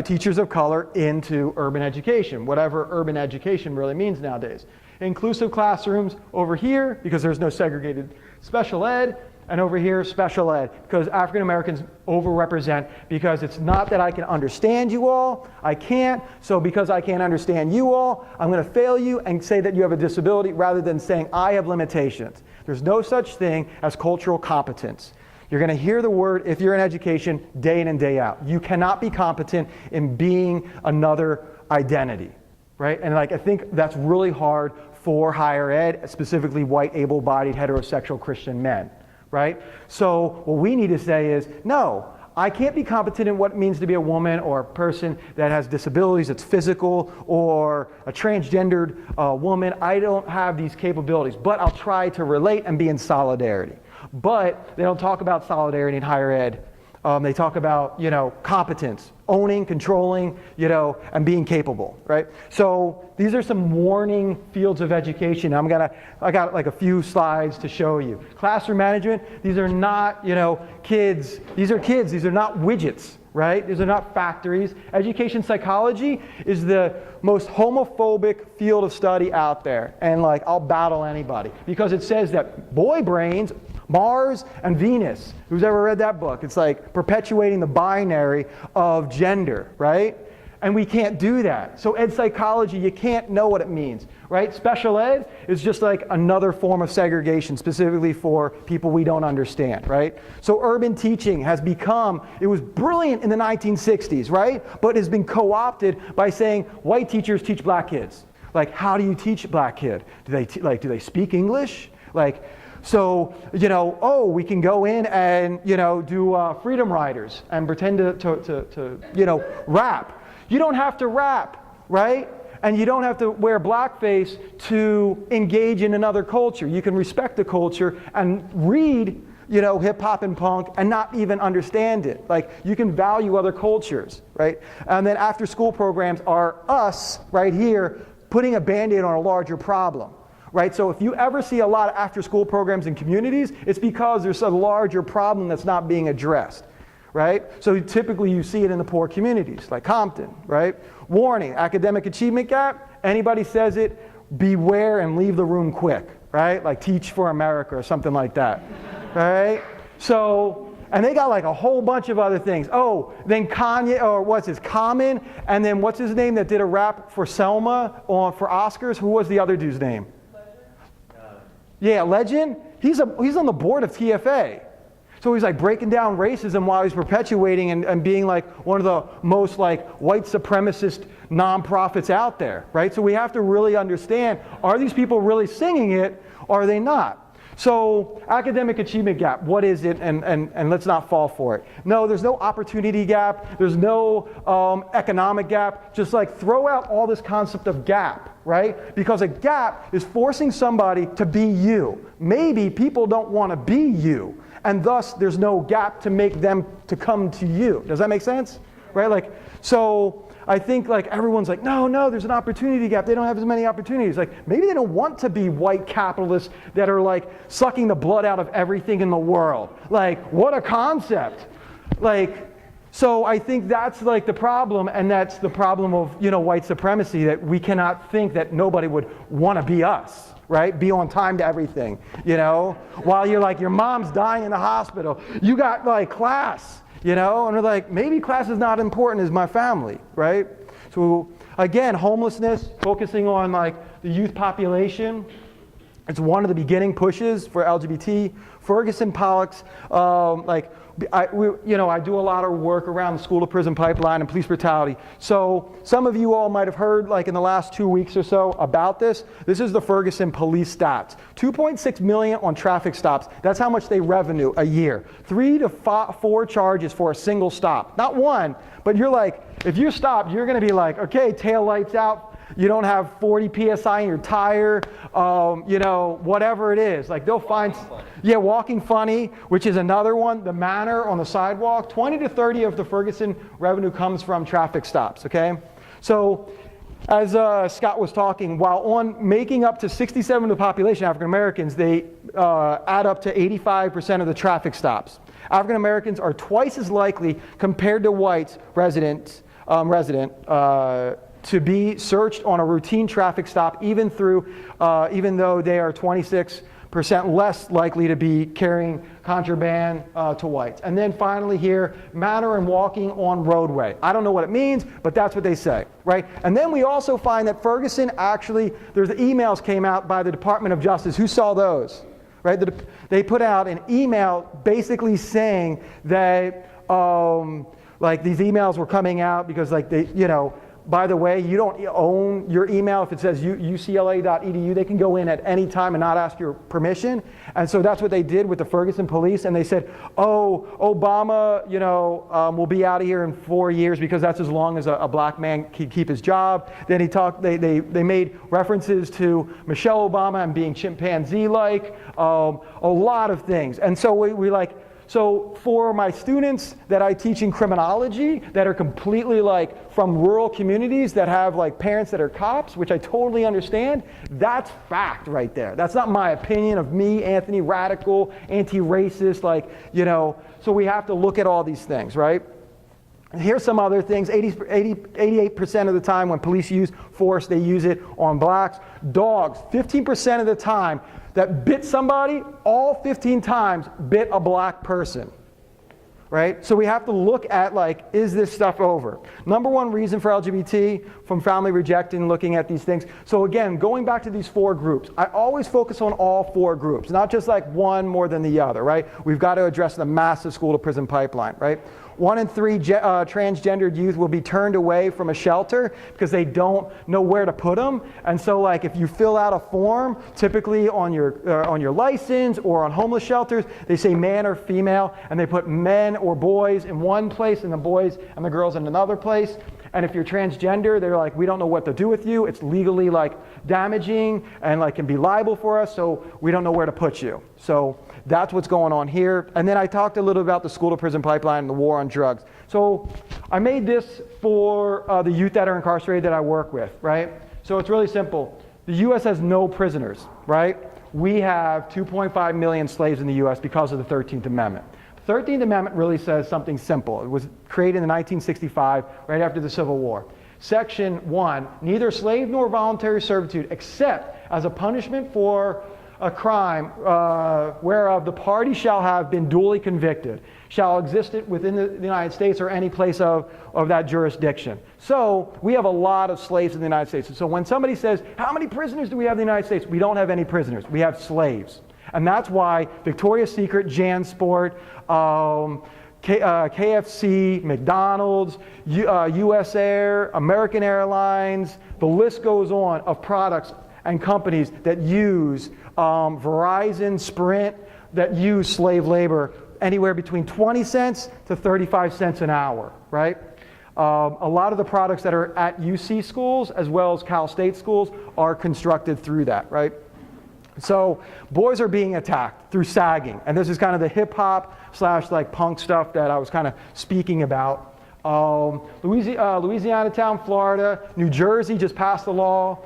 teachers of color into urban education, whatever urban education really means nowadays. Inclusive classrooms over here, because there's no segregated special ed, and over here, special ed, because African Americans overrepresent, because it's not that I can understand you all, I can't, so because I can't understand you all, I'm going to fail you and say that you have a disability rather than saying I have limitations. There's no such thing as cultural competence. You're going to hear the word, if you're in education, day in and day out. You cannot be competent in being another identity, right? And I think that's really hard for higher ed, specifically white, able-bodied, heterosexual Christian men, right? So what we need to say is, no, I can't be competent in what it means to be a woman or a person that has disabilities, that's physical, or a transgendered woman. I don't have these capabilities, but I'll try to relate and be in solidarity. But they don't talk about solidarity in higher ed. They talk about, competence, owning, controlling, and being capable, right? So these are some warning fields of education. I got like a few slides to show you. Classroom management, these are not, kids. These are kids. These are not widgets, right? These are not factories. Education psychology is the most homophobic field of study out there. And I'll battle anybody because it says that boy brains, Mars and Venus. Who's ever read that book? It's like perpetuating the binary of gender, right? And we can't do that. So ed psychology, you can't know what it means, right? Special ed is just like another form of segregation, specifically for people we don't understand, right? So urban teaching has become, it was brilliant in the 1960s, right? But has been co-opted by saying white teachers teach black kids. Like, how do you teach a black kid? Do they speak English? So, we can go in and, do Freedom Riders and pretend to rap. You don't have to rap, right? And you don't have to wear blackface to engage in another culture. You can respect the culture and read, hip hop and punk and not even understand it. You can value other cultures, right? And then after school programs are us right here putting a Band-Aid on a larger problem. Right? So if you ever see a lot of after-school programs in communities, it's because there's a larger problem that's not being addressed. Right? So typically you see it in the poor communities, like Compton. Right? Warning, academic achievement gap, anybody says it, beware and leave the room quick. Right? Like Teach for America or something like that. Right? So, and they got a whole bunch of other things. Oh, then Kanye, or Common, and then what's his name that did a rap for Selma for Oscars? Who was the other dude's name? Yeah, Legend. He's on the board of TFA. So he's breaking down racism while he's perpetuating and being one of the most white supremacist nonprofits out there, right? So we have to really understand, are these people really singing it or are they not? So academic achievement gap, what is it? And let's not fall for it. No, there's no opportunity gap. There's no economic gap. Just throw out all this concept of gap, right? Because a gap is forcing somebody to be you. Maybe people don't want to be you. And thus there's no gap to make them to come to you. Does that make sense? Right? So I think everyone's no, there's an opportunity gap. They don't have as many opportunities. Maybe they don't want to be white capitalists that are sucking the blood out of everything in the world. What a concept. So I think that's the problem, and that's the problem of, white supremacy, that we cannot think that nobody would want to be us, right? Be on time to everything, While you're your mom's dying in the hospital, you got class. And we're maybe class is not important as my family, right? So again, homelessness, focusing on the youth population. It's one of the beginning pushes for LGBT. Ferguson Pollock's, I do a lot of work around the school to prison pipeline and police brutality. So some of you all might have heard in the last 2 weeks or so about this. This is the Ferguson police stats. 2.6 million on traffic stops. That's how much they revenue a year. 3 to 4 charges for a single stop. Not one, but you're if you're stopped, you're going to be okay, tail lights out. You don't have 40 PSI in your tire, whatever it is. They'll find, walking funny, which is another one. The manner on the sidewalk, 20 to 30 of the Ferguson revenue comes from traffic stops, okay? So as Scott was talking, while making up to 67% of the population, African Americans, they add up to 85% of the traffic stops. African Americans are twice as likely compared to whites resident to be searched on a routine traffic stop, even though they are 26% less likely to be carrying contraband to whites. And then finally here, manner and walking on roadway. I don't know what it means, but that's what they say, right? And then we also find that Ferguson there's the emails came out by the Department of Justice. Who saw those? Right? They put out an email basically saying that these emails were coming out because by the way, you don't own your email. If it says ucla.edu, they can go in at any time and not ask your permission. And so that's what they did with the Ferguson police. And they said, oh, Obama, will be out of here in 4 years because that's as long as a black man can keep his job. Then they made references to Michelle Obama and being chimpanzee-like, a lot of things. And so so for my students that I teach in criminology that are completely from rural communities that have parents that are cops, which I totally understand, that's fact right there. That's not my opinion of me, Anthony, radical, anti-racist, so we have to look at all these things, right? And here's some other things. 88% of the time when police use force, they use it on blacks. Dogs, 15% of the time that bit somebody, all 15 times bit a black person, right? So we have to look at is this stuff over? Number one reason for LGBT from family rejecting, looking at these things. So again, going back to these 4 groups, I always focus on all 4 groups, not just one more than the other, right? We've got to address the massive school to prison pipeline, right? 1 in 3 transgendered youth will be turned away from a shelter because they don't know where to put them. And so if you fill out a form, typically on your license or on homeless shelters, they say man or female, and they put men or boys in one place and the boys and the girls in another place. And if you're transgender, they're we don't know what to do with you. It's legally damaging and can be liable for us, so we don't know where to put you. So that's what's going on here. And then I talked a little about the school to prison pipeline and the war on drugs. So I made this for the youth that are incarcerated that I work with, right? So it's really simple. The U.S. has no prisoners, right? We have 2.5 million slaves in the U.S. because of the 13th Amendment. The 13th Amendment really says something simple. It was created in 1965, right after the Civil War. Section 1, neither slave nor voluntary servitude, except as a punishment for a crime whereof the party shall have been duly convicted, shall exist within the United States or any place of that jurisdiction. So we have a lot of slaves in the United States. So when somebody says, how many prisoners do we have in the United States? We don't have any prisoners. We have slaves. And that's why Victoria's Secret, JanSport, KFC, McDonald's, US Air, American Airlines, the list goes on of products and companies that use Verizon, Sprint, that use slave labor anywhere between 20 cents to 35 cents an hour, right? A lot of the products that are at UC schools as well as Cal State schools are constructed through that, right? So boys are being attacked through sagging. And this is kind of the hip hop / punk stuff that I was kind of speaking about. Louisiana town, Florida, New Jersey just passed the law.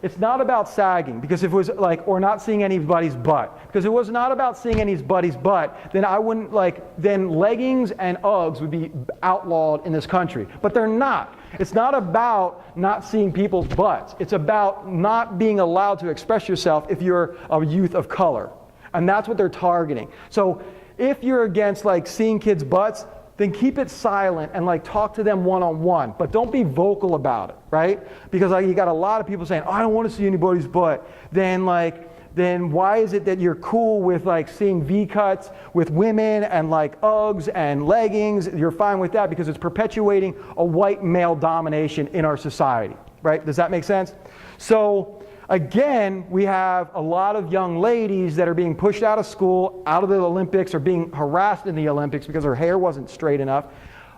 It's not about sagging, because if it was or not seeing anybody's butt. Because if it was not about seeing anybody's butt, then I wouldn't then leggings and Uggs would be outlawed in this country. But they're not. It's not about not seeing people's butts. It's about not being allowed to express yourself if you're a youth of color. And that's what they're targeting. So if you're against seeing kids' butts, then keep it silent and talk to them one-on-one. But don't be vocal about it, right? Because you got a lot of people saying, oh, I don't want to see anybody's butt. Then why is it that you're cool with seeing V-cuts with women and Uggs and leggings? You're fine with that because it's perpetuating a white male domination in our society, right? Does that make sense? So again, we have a lot of young ladies that are being pushed out of school, out of the Olympics, or being harassed in the Olympics because her hair wasn't straight enough.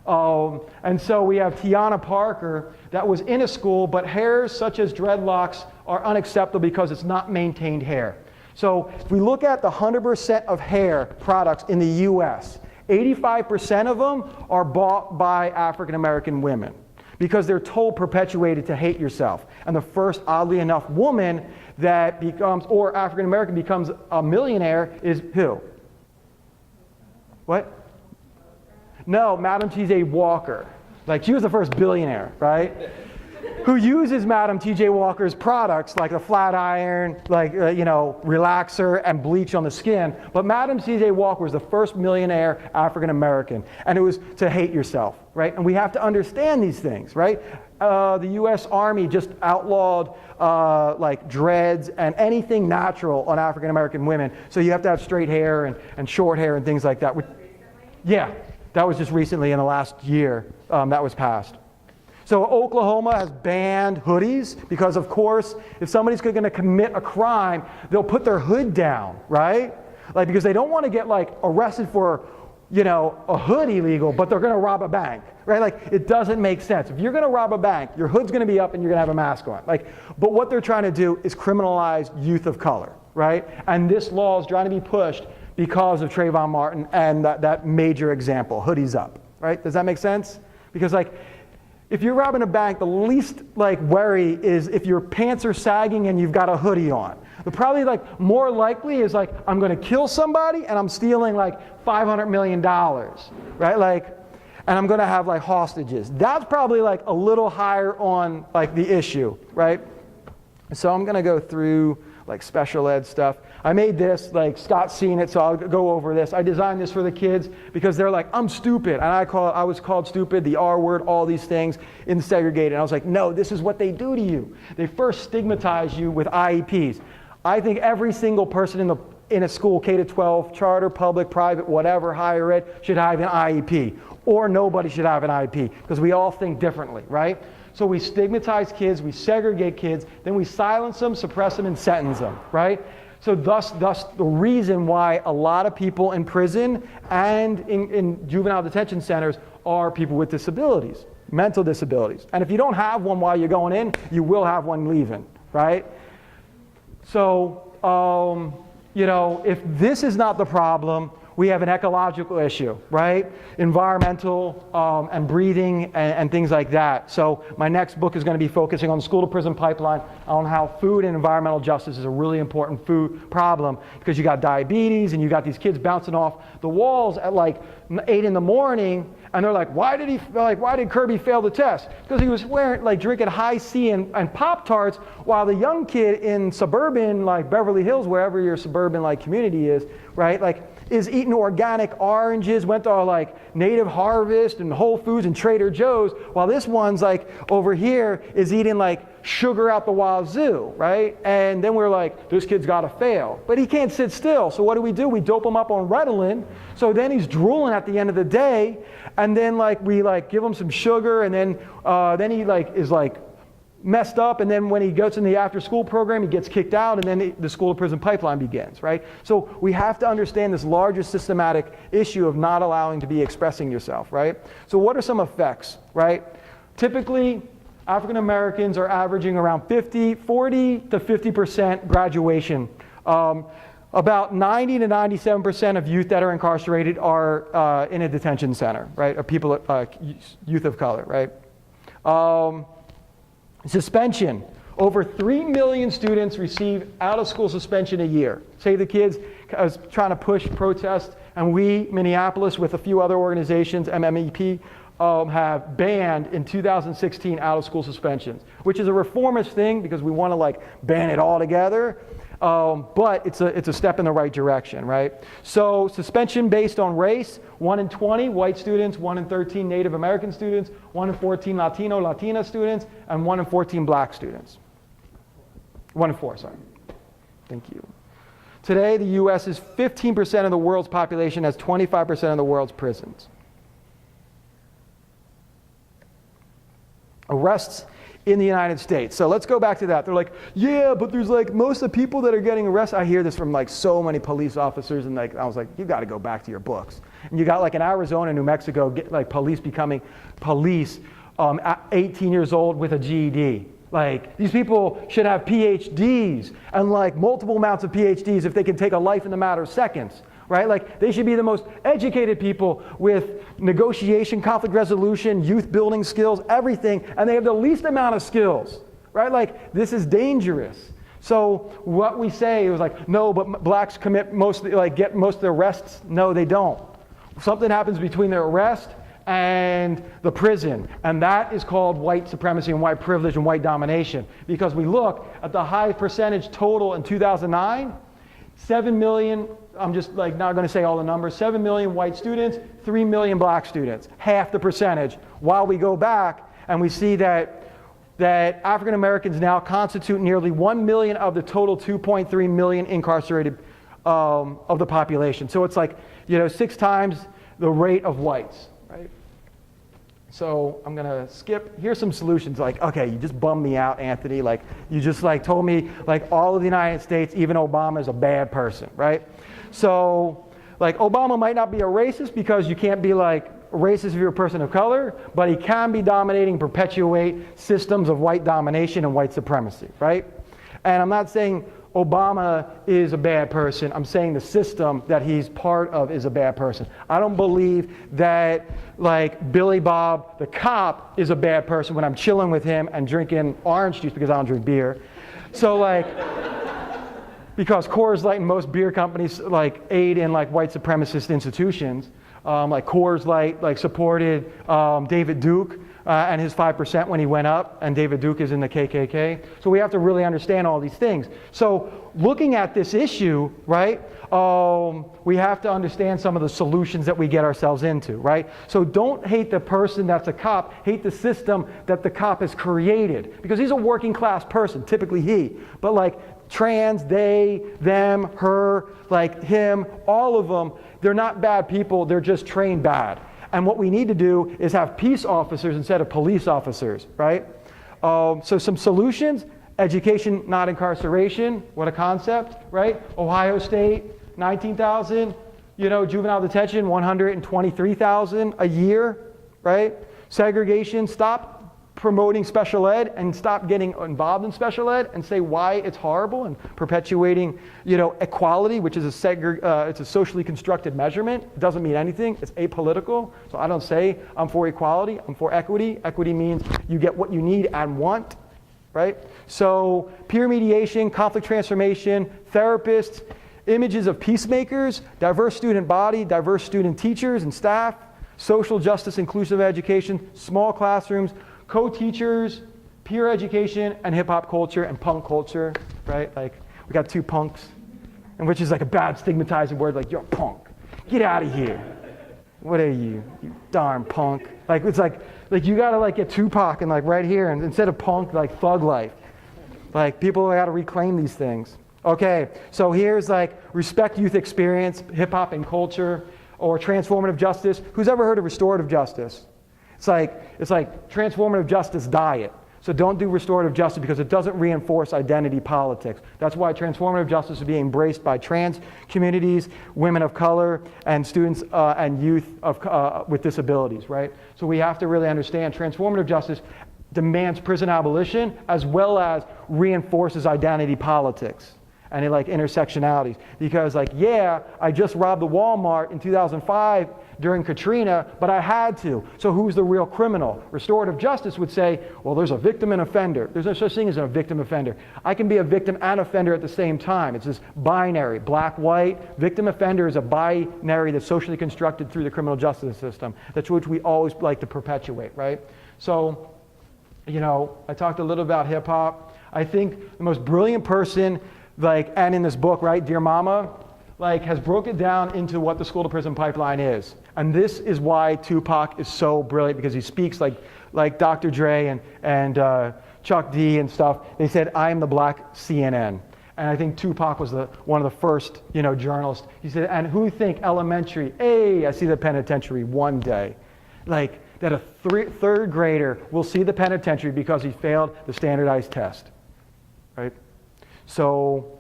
And so we have Tiana Parker that was in a school, but hairs such as dreadlocks are unacceptable because it's not maintained hair. So if we look at the 100% of hair products in the US, 85% of them are bought by African American women, because they're told perpetuated to hate yourself. And the first, oddly enough, woman that becomes, or African American becomes a millionaire is who? What? No, Madam T.J. Walker. She was the first billionaire, right? Who uses Madam T.J. Walker's products like a flat iron, relaxer and bleach on the skin. But Madam T.J. Walker was the first millionaire African American, and it was to hate yourself, right? And we have to understand these things, right? The U.S. Army just outlawed dreads and anything natural on African American women. So you have to have straight hair and short hair and things like that. Yeah, that was just recently in the last year that was passed. So Oklahoma has banned hoodies because, of course, if somebody's going to commit a crime, they'll put their hood down, right? Like, because they don't want to get like arrested for, you know, a hood illegal, but they're going to rob a bank, right? Like, it doesn't make sense. If you're going to rob a bank, your hood's going to be up and you're going to have a mask on. Like, but what they're trying to do is criminalize youth of color, right? And this law is trying to be pushed because of Trayvon Martin and that major example, hoodies up, right? Does that make sense? Because like, if you're robbing a bank, the least like worry is if your pants are sagging and you've got a hoodie on. The probably like more likely is like, I'm going to kill somebody and I'm stealing like $500 million, right? Like, and I'm going to have like hostages. That's probably like a little higher on like the issue, right? So I'm going to go through like special ed stuff. I made this, like Scott's seen it, so I'll go over this. I designed this for the kids because they're like, I'm stupid. And I was called stupid, the R word, all these things in segregated. And I was like, no, this is what they do to you. They first stigmatize you with IEPs. I think every single person in a school, K-12, charter, public, private, whatever, higher ed, should have an IEP. Or nobody should have an IEP because we all think differently, right? So we stigmatize kids, we segregate kids, then we silence them, suppress them, and sentence them, right? So thus the reason why a lot of people in prison and in juvenile detention centers are people with disabilities, mental disabilities. And if you don't have one while you're going in, you will have one leaving, right? So, you know, if this is not the problem, we have an ecological issue, right? Environmental and breathing and things like that. So my next book is going to be focusing on the school to prison pipeline, on how food and environmental justice is a really important food problem because you got diabetes and you got these kids bouncing off the walls at like 8 in the morning and they're like, why did Kirby fail the test? Because he was drinking high C and Pop-Tarts while the young kid in suburban like Beverly Hills, wherever your suburban like community is, right? Like, is eating organic oranges, went to like Native Harvest and Whole Foods and Trader Joe's, while this one's like over here is eating like sugar out the wazoo, right? And then we're like, this kid's got to fail. But he can't sit still. So what do? We dope him up on Ritalin. So then he's drooling at the end of the day. And then like we like give him some sugar and then he like is like messed up, and then when he goes in the after-school program, he gets kicked out, and then the school-to-prison pipeline begins, right? So we have to understand this larger systematic issue of not allowing to be expressing yourself, right? So what are some effects, right? Typically, African Americans are averaging around 40 to 50% graduation. About 90 to 97% of youth that are incarcerated are in a detention center, right? Or people, youth of color, right? Suspension. Over 3 million students receive out-of-school suspension a year. Save the Kids is trying to push protest, and we, Minneapolis, with a few other organizations, MMEP, have banned in 2016 out-of-school suspensions, which is a reformist thing because we want to like ban it all together. But it's a step in the right direction, right? So suspension based on race, 1 in 20 white students, 1 in 13 Native American students, 1 in 14 Latina students, and 1 in 14 black students. 1 in 4, sorry. Thank you. Today, the U.S. is 15% of the world's population, has 25% of the world's prisons. Arrests in the United States. So let's go back to that. They're like, yeah, but there's like most of the people that are getting arrested. I hear this from like so many police officers, and like I was like, you got to go back to your books. And you got like in Arizona, New Mexico, like police becoming police at 18 years old with a GED. Like these people should have PhDs and like multiple amounts of PhDs if they can take a life in the matter of seconds. Right? Like they should be the most educated people with negotiation, conflict resolution, youth building skills, everything, and they have the least amount of skills. Right? Like this is dangerous. So what we say was like, no, but blacks get most of the arrests. No, they don't. Something happens between their arrest and the prison, and that is called white supremacy and white privilege and white domination. Because we look at the high percentage total in 2009, 7 million, I'm just like not going to say all the numbers, 7 million white students, 3 million black students, half the percentage. While we go back and we see that African Americans now constitute nearly 1 million of the total 2.3 million incarcerated of the population. So it's like, 6 times the rate of whites, right? So I'm gonna skip. Here's some solutions. Like, okay, you just bummed me out, Anthony. Like, you just like told me like all of the United States, even Obama, is a bad person, right? So, like, Obama might not be a racist because you can't be like racist if you're a person of color, but he can be dominating, perpetuate systems of white domination and white supremacy, right? And I'm not saying Obama is a bad person. I'm saying the system that he's part of is a bad person. I don't believe that like Billy Bob, the cop, is a bad person when I'm chilling with him and drinking orange juice because I don't drink beer. So like, because Coors Light and most beer companies like aid in like white supremacist institutions. Like Coors Light like supported David Duke and his 5% when he went up, and David Duke is in the KKK. So we have to really understand all these things. So looking at this issue, right, we have to understand some of the solutions that we get ourselves into, right? So don't hate the person that's a cop, hate the system that the cop has created, because he's a working class person, typically he. But like trans, they, them, her, like him, all of them, they're not bad people, they're just trained bad. And what we need to do is have peace officers instead of police officers, right? So some solutions: education, not incarceration. What a concept, right? Ohio State, 19,000, juvenile detention, 123,000 a year, right? Segregation, stop promoting special ed and stop getting involved in special ed and say why it's horrible, and perpetuating, equality, which is it's a socially constructed measurement. It doesn't mean anything. It's apolitical. So I don't say I'm for equality. I'm for equity. Equity means you get what you need and want, right? So peer mediation, conflict transformation, therapists, images of peacemakers, diverse student body, diverse student teachers and staff, social justice, inclusive education, small classrooms, co-teachers, peer education, and hip-hop culture and punk culture, right? Like, we got two punks, and which is like a bad stigmatizing word, like, you're a punk. Get out of here. What are you darn punk? Like, it's like you gotta like get Tupac and like right here, and instead of punk, like thug life. Like, people gotta reclaim these things. Okay, so here's like respect youth experience, hip-hop and culture, or transformative justice. Who's ever heard of restorative justice? It's like transformative justice diet. So don't do restorative justice because it doesn't reinforce identity politics. That's why transformative justice is being embraced by trans communities, women of color, and students and youth with disabilities, right? So we have to really understand transformative justice demands prison abolition as well as reinforces identity politics and like intersectionalities. Because like, yeah, I just robbed the Walmart in 2005 during Katrina, but I had to. So who's the real criminal? Restorative justice would say, well, there's a victim and offender. There's no such thing as a victim offender. I can be a victim and offender at the same time. It's this binary, black, white. Victim offender is a binary that's socially constructed through the criminal justice system. That's which we always like to perpetuate, right? So, I talked a little about hip hop. I think the most brilliant person, and in this book, right, Dear Mama, has broke it down into what the school to prison pipeline is. And this is why Tupac is so brilliant, because he speaks like Dr. Dre and Chuck D and stuff. They said, I am the black CNN. And I think Tupac was one of the first, journalists. He said, and who think elementary, hey, I see the penitentiary one day. That a third grader will see the penitentiary because he failed the standardized test, right? So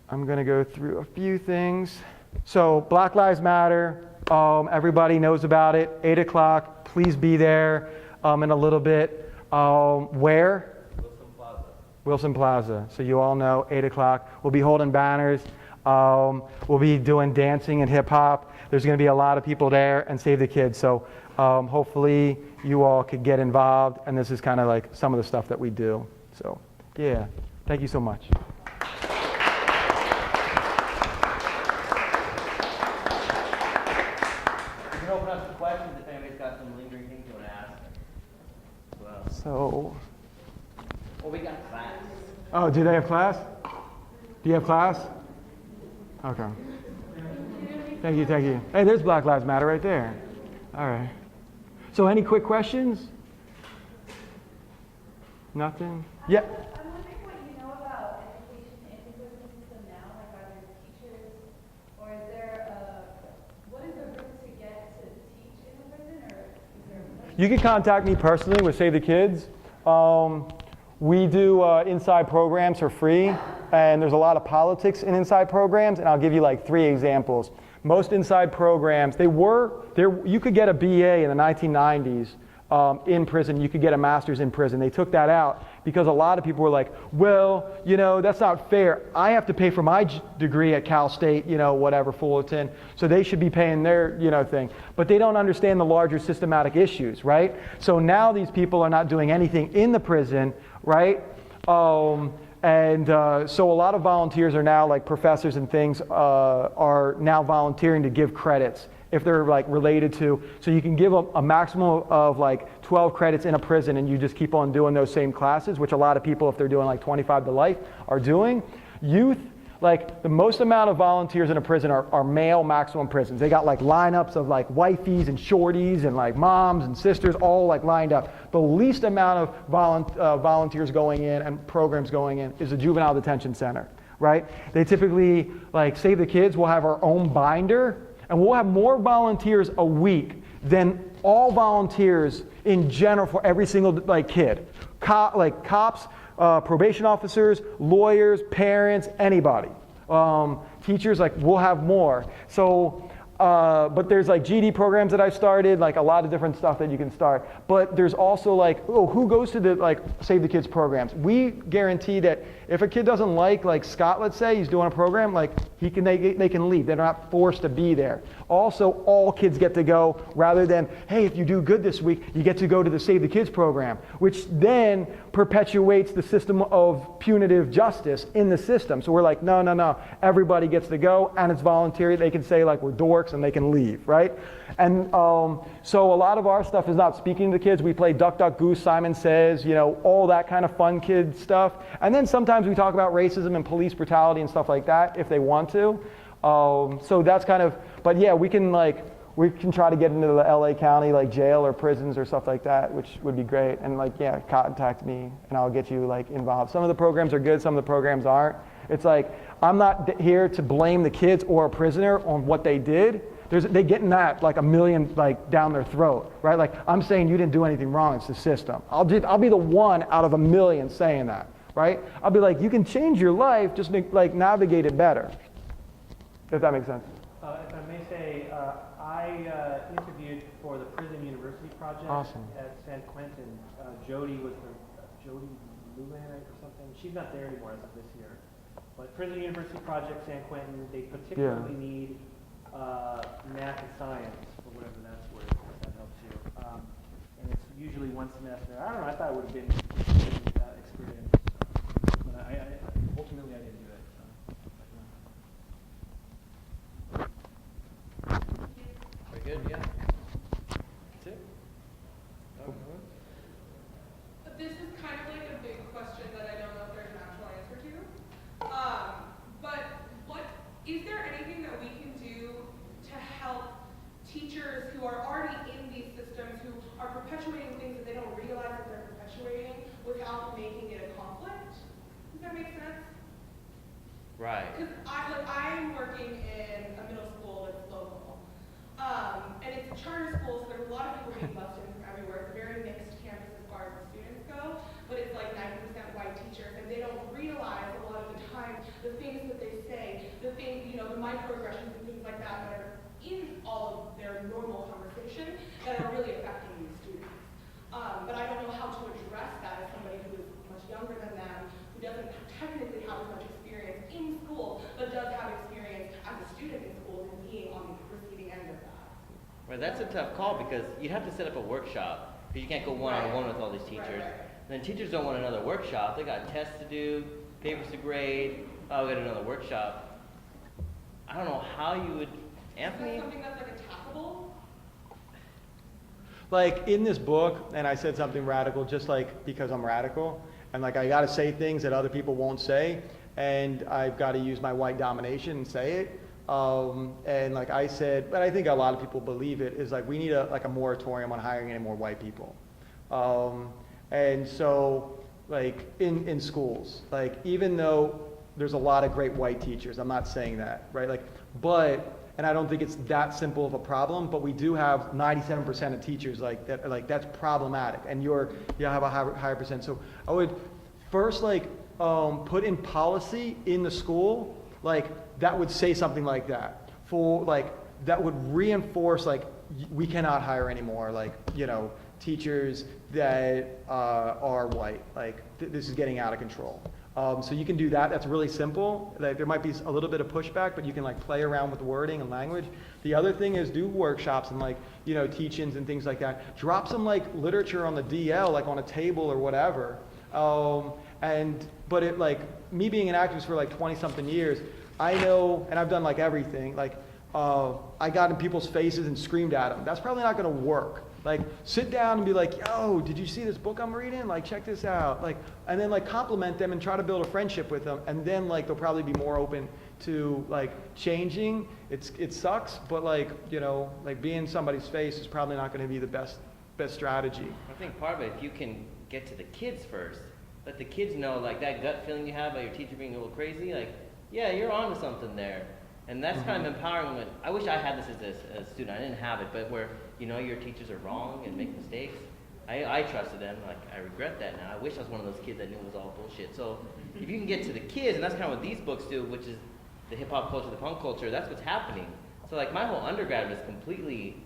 I'm going to go through a few things. So Black Lives Matter, everybody knows about it. 8 o'clock, please be there in a little bit. Where? Wilson Plaza. Wilson Plaza. So you all know, 8 o'clock. We'll be holding banners. We'll be doing dancing and hip hop. There's going to be a lot of people there, and Save the Kids. So hopefully you all could get involved, and this is kind of like some of the stuff that we do. So yeah, thank you so much. Open up some questions if anybody's got some lingering things you want to ask. Well, So, we got class. oh, do they have class? Do you have class? Okay. Thank you, thank you. Hey, there's Black Lives Matter right there. All right. So any quick questions? Nothing? Yeah. I'm wondering what you know about education in the prison system now, like are there teachers, or is there what is the route to get to teach in the prison, or is You can contact me personally with Save the Kids. We do inside programs for free, and there's a lot of politics in inside programs, and I'll give you like 3 examples. Most inside programs, you could get a BA in the 1990s in prison, you could get a master's in prison. They took that out because a lot of people were like, well, that's not fair. I have to pay for my degree at Cal State, whatever, Fullerton, so they should be paying their, thing. But they don't understand the larger systematic issues, right? So now these people are not doing anything in the prison, right? So a lot of volunteers are now, like professors and things, are now volunteering to give credits if they're like related to, so you can give a maximum of like 12 credits in a prison, and you just keep on doing those same classes, which a lot of people, if they're doing like 25 to life, are doing. Youth, like the most amount of volunteers in a prison are male maximum prisons. They got like lineups of like wifeys and shorties and like moms and sisters all like lined up. The least amount of volunteers going in and programs going in is the juvenile detention center, right? They typically, like Save the Kids, will have our own binder, and we'll have more volunteers a week than all volunteers in general for every single like kid. Cops, probation officers, lawyers, parents, anybody. Teachers, like we'll have more. So, but there's like GD programs that I've started, like a lot of different stuff that you can start. But there's also like, who goes to the like Save the Kids programs? We guarantee that if a kid doesn't like Scott, let's say, he's doing a program, like they can leave. They're not forced to be there. Also, all kids get to go, rather than, hey, if you do good this week, you get to go to the Save the Kids program, which then perpetuates the system of punitive justice in the system. So we're like, no, everybody gets to go, and it's voluntary. They can say like we're dorks, and they can leave, right? And so a lot of our stuff is not speaking to the kids. We play Duck, Duck, Goose, Simon Says, all that kind of fun kid stuff. And then sometimes we talk about racism and police brutality and stuff like that if they want to. So that's kind of, but yeah, we can try to get into the LA County like jail or prisons or stuff like that, which would be great. And contact me and I'll get you like involved. Some of the programs are good, some of the programs aren't. It's like, I'm not here to blame the kids or a prisoner on what they did. They getting that like a million like down their throat, right? Like I'm saying you didn't do anything wrong, it's the system. I'll be the one out of a million saying that, right? I'll be like, you can change your life, just navigate it better. If that makes sense. If I may say, I interviewed for the Prison University project at San Quentin. Jody Jody Lulan or something. She's not there anymore as of this year. But Prison University project, San Quentin, they particularly need math and science, or whatever that's worth, if that helps you. And it's usually one semester. I don't know, I thought it would have been experience. But ultimately I didn't do it. Very good, yeah. That's it. This is kind of like a big question that I don't know if there's an actual answer to. But is there anything that we can do to help teachers who are already in these systems, who are perpetuating things that they don't realize that they're perpetuating, without making it a conflict? Does that make sense? Right. Because I'm working in a middle school that's local. And it's a charter school, so there's a lot of people being bused in from everywhere. It's a very mixed campus as far as the students go, but it's like 90% white teachers, and they don't realize a lot of the time the things that they say, the things, the microaggressions and things like that are in all of their normal conversation that are really affecting these students. But I don't know how to address that as somebody who is much younger than them, who doesn't technically have as much experience in school, but does have experience as a student in school and being on the receiving end of that. Right, that's a tough call because you have to set up a workshop because you can't go one-on-one with all these teachers. Right. And then teachers don't want another workshop. They got tests to do, papers to grade. Oh, we got another workshop. I don't know how you would, Anthony? Is that something that's like attackable? Like in this book, and I said something radical just like because I'm radical, and like I got to say things that other people won't say, and I've got to use my white domination and say it. And like I said, but I think a lot of people believe it, is like we need a moratorium on hiring any more white people. And so like in schools, like even though there's a lot of great white teachers, I'm not saying that, right? Like, but and I don't think it's that simple of a problem, but we do have 97% of teachers like that, like that's problematic, and you have a higher percent. So I would first put in policy in the school, like that would say something like that, for like that would reinforce like we cannot hire anymore, like, you know, teachers that are white, like this is getting out of control. So you can do that. That's really simple. Like, there might be a little bit of pushback, but you can like play around with the wording and language. The other thing is do workshops and like, you know, teach-ins and things like that. Drop some like literature on the DL, like on a table or whatever. But it, like, me being an activist for like 20 something years, I know, and I've done like everything, like I got in people's faces and screamed at them. That's probably not gonna work. Like, sit down and be like, yo, did you see this book I'm reading? Like, check this out. Like, and then like compliment them and try to build a friendship with them. And then like, they'll probably be more open to like changing. It sucks, but like, you know, like being in somebody's face is probably not gonna be the best strategy. I think part of it, if you can get to the kids first, let the kids know, like, that gut feeling you have about your teacher being a little crazy, like, yeah, you're onto something there. And that's kind of empowering. When I wish I had this as a student. I didn't have it, but where, you know, your teachers are wrong and make mistakes. I trusted them. Like, I regret that now. I wish I was one of those kids that knew it was all bullshit. So if you can get to the kids, and that's kind of what these books do, which is the hip-hop culture, the punk culture, that's what's happening. So like, my whole undergrad was completely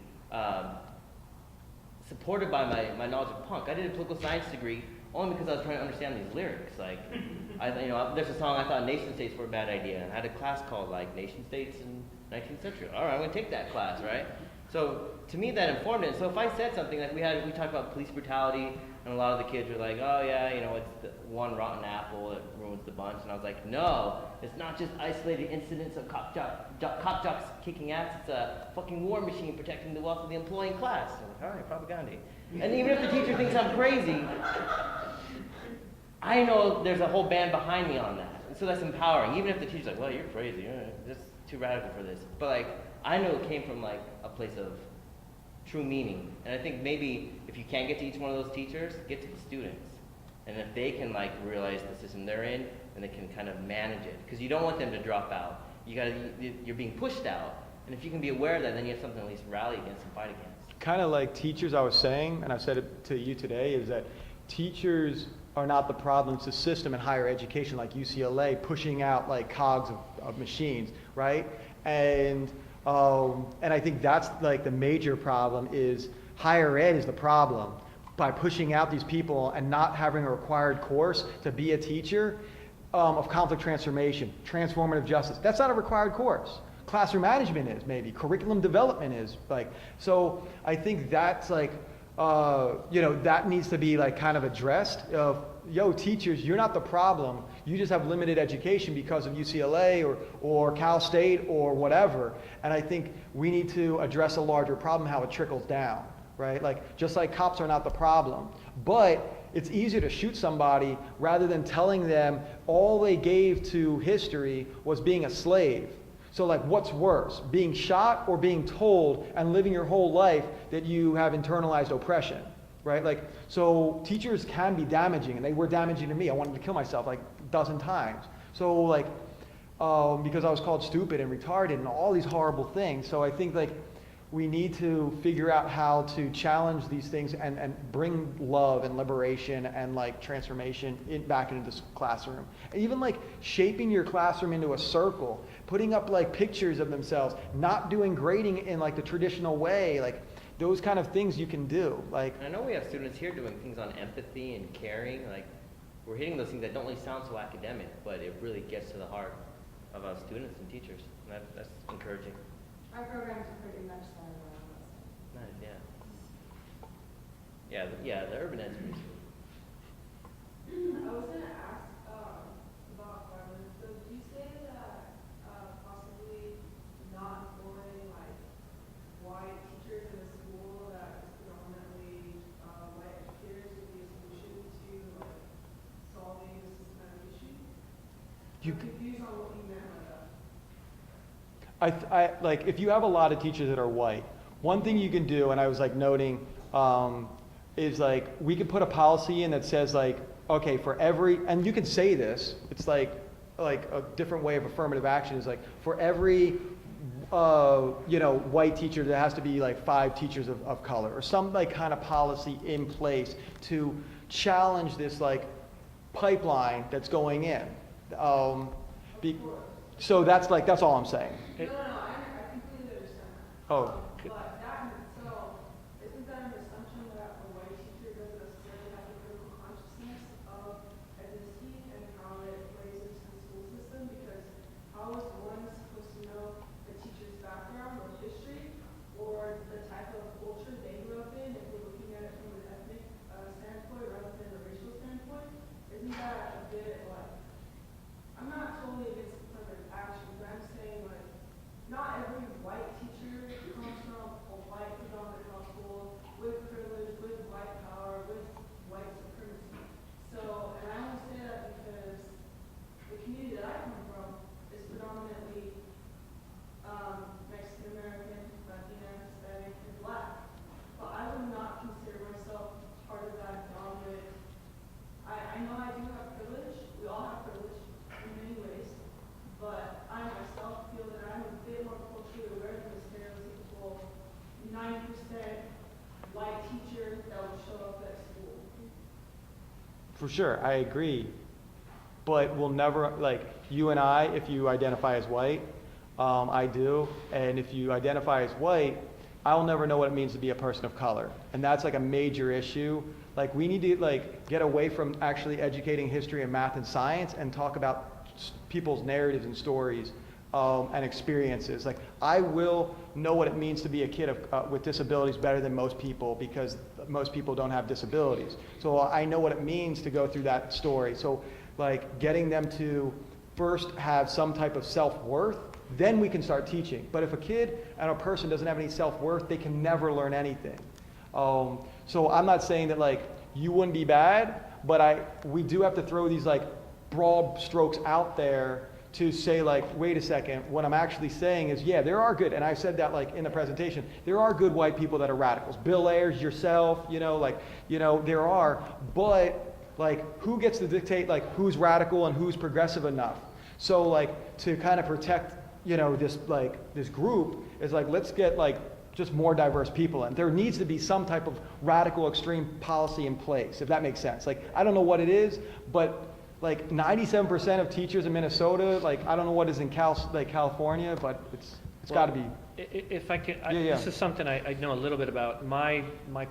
supported by my knowledge of punk. I did a political science degree only because I was trying to understand these lyrics. Like, there's a song I thought nation states were a bad idea, and I had a class called like nation states in 19th century. All right, I'm gonna take that class, right? So to me that informed it. So if I said something like we talked about police brutality, and a lot of the kids were like, oh yeah, you know, it's the one rotten apple that ruins the bunch, and I was like, no, it's not just isolated incidents of cop jocks kicking ass. It's a fucking war machine protecting the wealth of the employing class. I'm like, all right, propaganda. And even if the teacher thinks I'm crazy, I know there's a whole band behind me on that. And so that's empowering. Even if the teacher's like, well, you're crazy, you're just too radical for this. But like, I know it came from like a place of true meaning. And I think maybe if you can't get to each one of those teachers, get to the students. And if they can like realize the system they're in, then they can kind of manage it. Because you don't want them to drop out. You're being pushed out. And if you can be aware of that, then you have something to at least rally against and fight against. Kind of like teachers, I was saying, and I said it to you today, is that teachers are not the problem. It's the system in higher education, like UCLA, pushing out like cogs of machines, right? And I think that's like the major problem is higher ed is the problem. By pushing out these people and not having a required course to be a teacher of conflict transformation, transformative justice. That's not a required course. Classroom management is, maybe. Curriculum development is, like, so I think that's like, that needs to be like kind of addressed of, yo, teachers, you're not the problem. You just have limited education because of UCLA or Cal State or whatever. And I think we need to address a larger problem, how it trickles down, right? Like, just like cops are not the problem. But it's easier to shoot somebody rather than telling them all they gave to history was being a slave. So like, what's worse, being shot or being told and living your whole life that you have internalized oppression, right? Like, so teachers can be damaging, and they were damaging to me. I wanted to kill myself like a dozen times. So like, because I was called stupid and retarded and all these horrible things. So I think like, we need to figure out how to challenge these things and bring love and liberation and like transformation back into this classroom. And even like shaping your classroom into a circle, putting up like pictures of themselves, not doing grading in like the traditional way, like those kind of things you can do. Like, I know we have students here doing things on empathy and caring. Like, we're hitting those things that don't really sound so academic, but it really gets to the heart of our students and teachers. And that's encouraging. Our programs are pretty much centered around those. Nice, yeah. The urban ed's pretty sweet. I was going to ask about Garland. So do you say that possibly not employing like white teachers in a school that is predominantly white educators would be a solution to like solving the systematic issue? I'm confused on what you meant by that. I like, if you have a lot of teachers that are white, one thing you can do, and I was like noting, is like, we could put a policy in that says like, okay, for every, and you can say this, it's like a different way of affirmative action is like, for every white teacher, there has to be like 5 teachers of color, or some like kind of policy in place to challenge this like pipeline that's going in. Be, so that's all I'm saying. No, I completely understand that. Oh. But that in itself, isn't that an assumption that a white teacher doesn't necessarily have the critical consciousness of ethnicity and how it plays into the school system? Because how is one supposed to know the teacher's background or history or the type of culture they grew up in if we're looking at it from an ethnic standpoint rather than a racial standpoint? Isn't that a bit like, I'm not totally against affirmative action, but I'm saying like, not every white teacher comes from a white predominant household with privilege, with white power, with white supremacy. So, and I only say that because the community that I come from is predominantly Mexican American, Latina, Hispanic, and Black. But I would not consider myself part of that dominant. I know I do have privilege. We all have privilege in many ways. But I myself feel that I'm a bit more culturally aware than the stereotypical 90% white teacher that would show up at school. For sure, I agree. But we'll never, like, you and I, if you identify as white, I do, and if you identify as white, I'll never know what it means to be a person of color. And that's like a major issue. Like, we need to like get away from actually educating history and math and science and talk about people's narratives and stories and experiences. Like, I will know what it means to be a kid with disabilities better than most people because most people don't have disabilities. So I know what it means to go through that story. So like getting them to first have some type of self-worth, then we can start teaching. But if a kid and a person doesn't have any self-worth, they can never learn anything. So I'm not saying that like you wouldn't be bad, but we do have to throw these like broad strokes out there to say like, wait a second, what I'm actually saying is, yeah, there are good, and I said that like in the presentation, there are good white people that are radicals. Bill Ayers, yourself, there are, but like who gets to dictate like who's radical and who's progressive enough? So like to kind of protect, this group is like, let's get like just more diverse people, and there needs to be some type of radical extreme policy in place, if that makes sense. Like, I don't know what it is, but like 97% of teachers in Minnesota, like I don't know what is in California, but it's got to be. If I could, Yeah. This is something I know a little bit about. My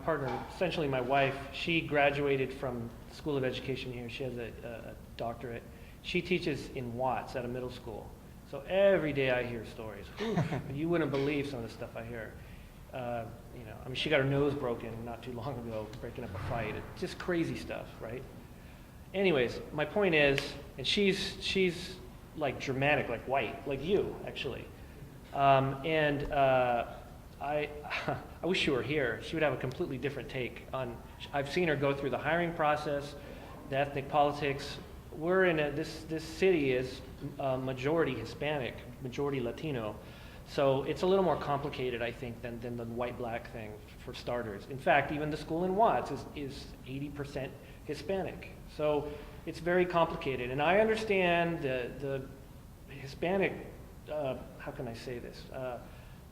partner, essentially my wife, she graduated from the School of Education here. She has a doctorate. She teaches in Watts at a middle school. So every day I hear stories. You wouldn't believe some of the stuff I hear. She got her nose broken not too long ago, breaking up a fight. It's just crazy stuff, right? Anyways, my point is, and she's like dramatic, like white, like you, actually. I wish she were here. She would have a completely different take on. I've seen her go through the hiring process, the ethnic politics. We're in this city is majority Hispanic, majority Latino, so it's a little more complicated, I think, than the white-black thing for starters. In fact, even the school in Watts is 80% Hispanic, so it's very complicated. And I understand the Hispanic. How can I say this?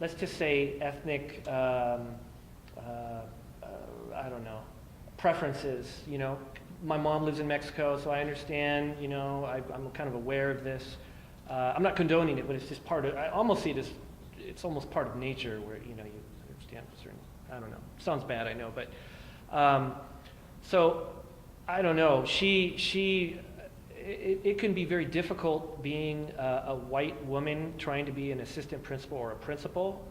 Let's just say ethnic, I don't know, preferences, My mom lives in Mexico, so I understand, I'm kind of aware of this. I'm not condoning it, but it's just part of, I almost see it as, it's almost part of nature where, you understand certain, I don't know. Sounds bad, I know, but, so, I don't know. It can be very difficult being a white woman trying to be an assistant principal or a principal,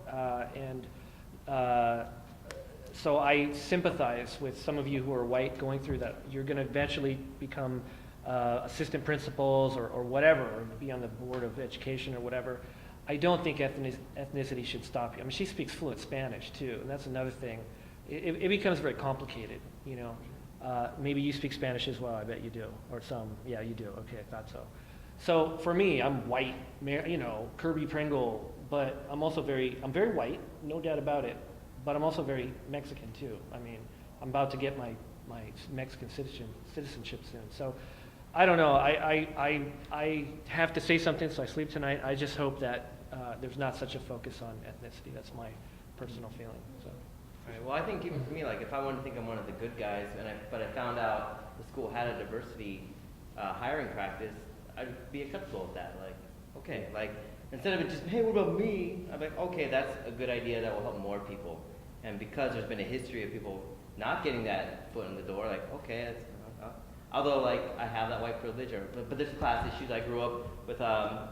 so I sympathize with some of you who are white going through that. You're going to eventually become assistant principals or whatever, or be on the board of education or whatever. I don't think ethnicity should stop you. I mean, she speaks fluent Spanish too, and that's another thing. It becomes very complicated, Maybe you speak Spanish as well, I bet you do, or some. Yeah, you do. Okay, I thought so. So for me, I'm white, Kirby Pringle, but I'm very white, no doubt about it, but I'm also very Mexican too. I mean, I'm about to get my Mexican citizenship soon. So I don't know, I have to say something, so I sleep tonight. I just hope that there's not such a focus on ethnicity. That's my personal feeling. So. Right. Well, I think even for me, like if I wanted to think I'm one of the good guys, but I found out the school had a diversity hiring practice, I'd be acceptable with that. Like, okay, like instead of it just, hey, what about me? I'm like, okay, that's a good idea that will help more people. And because there's been a history of people not getting that foot in the door, like, okay, that's, although like I have that white privilege, but there's class issues. I grew up with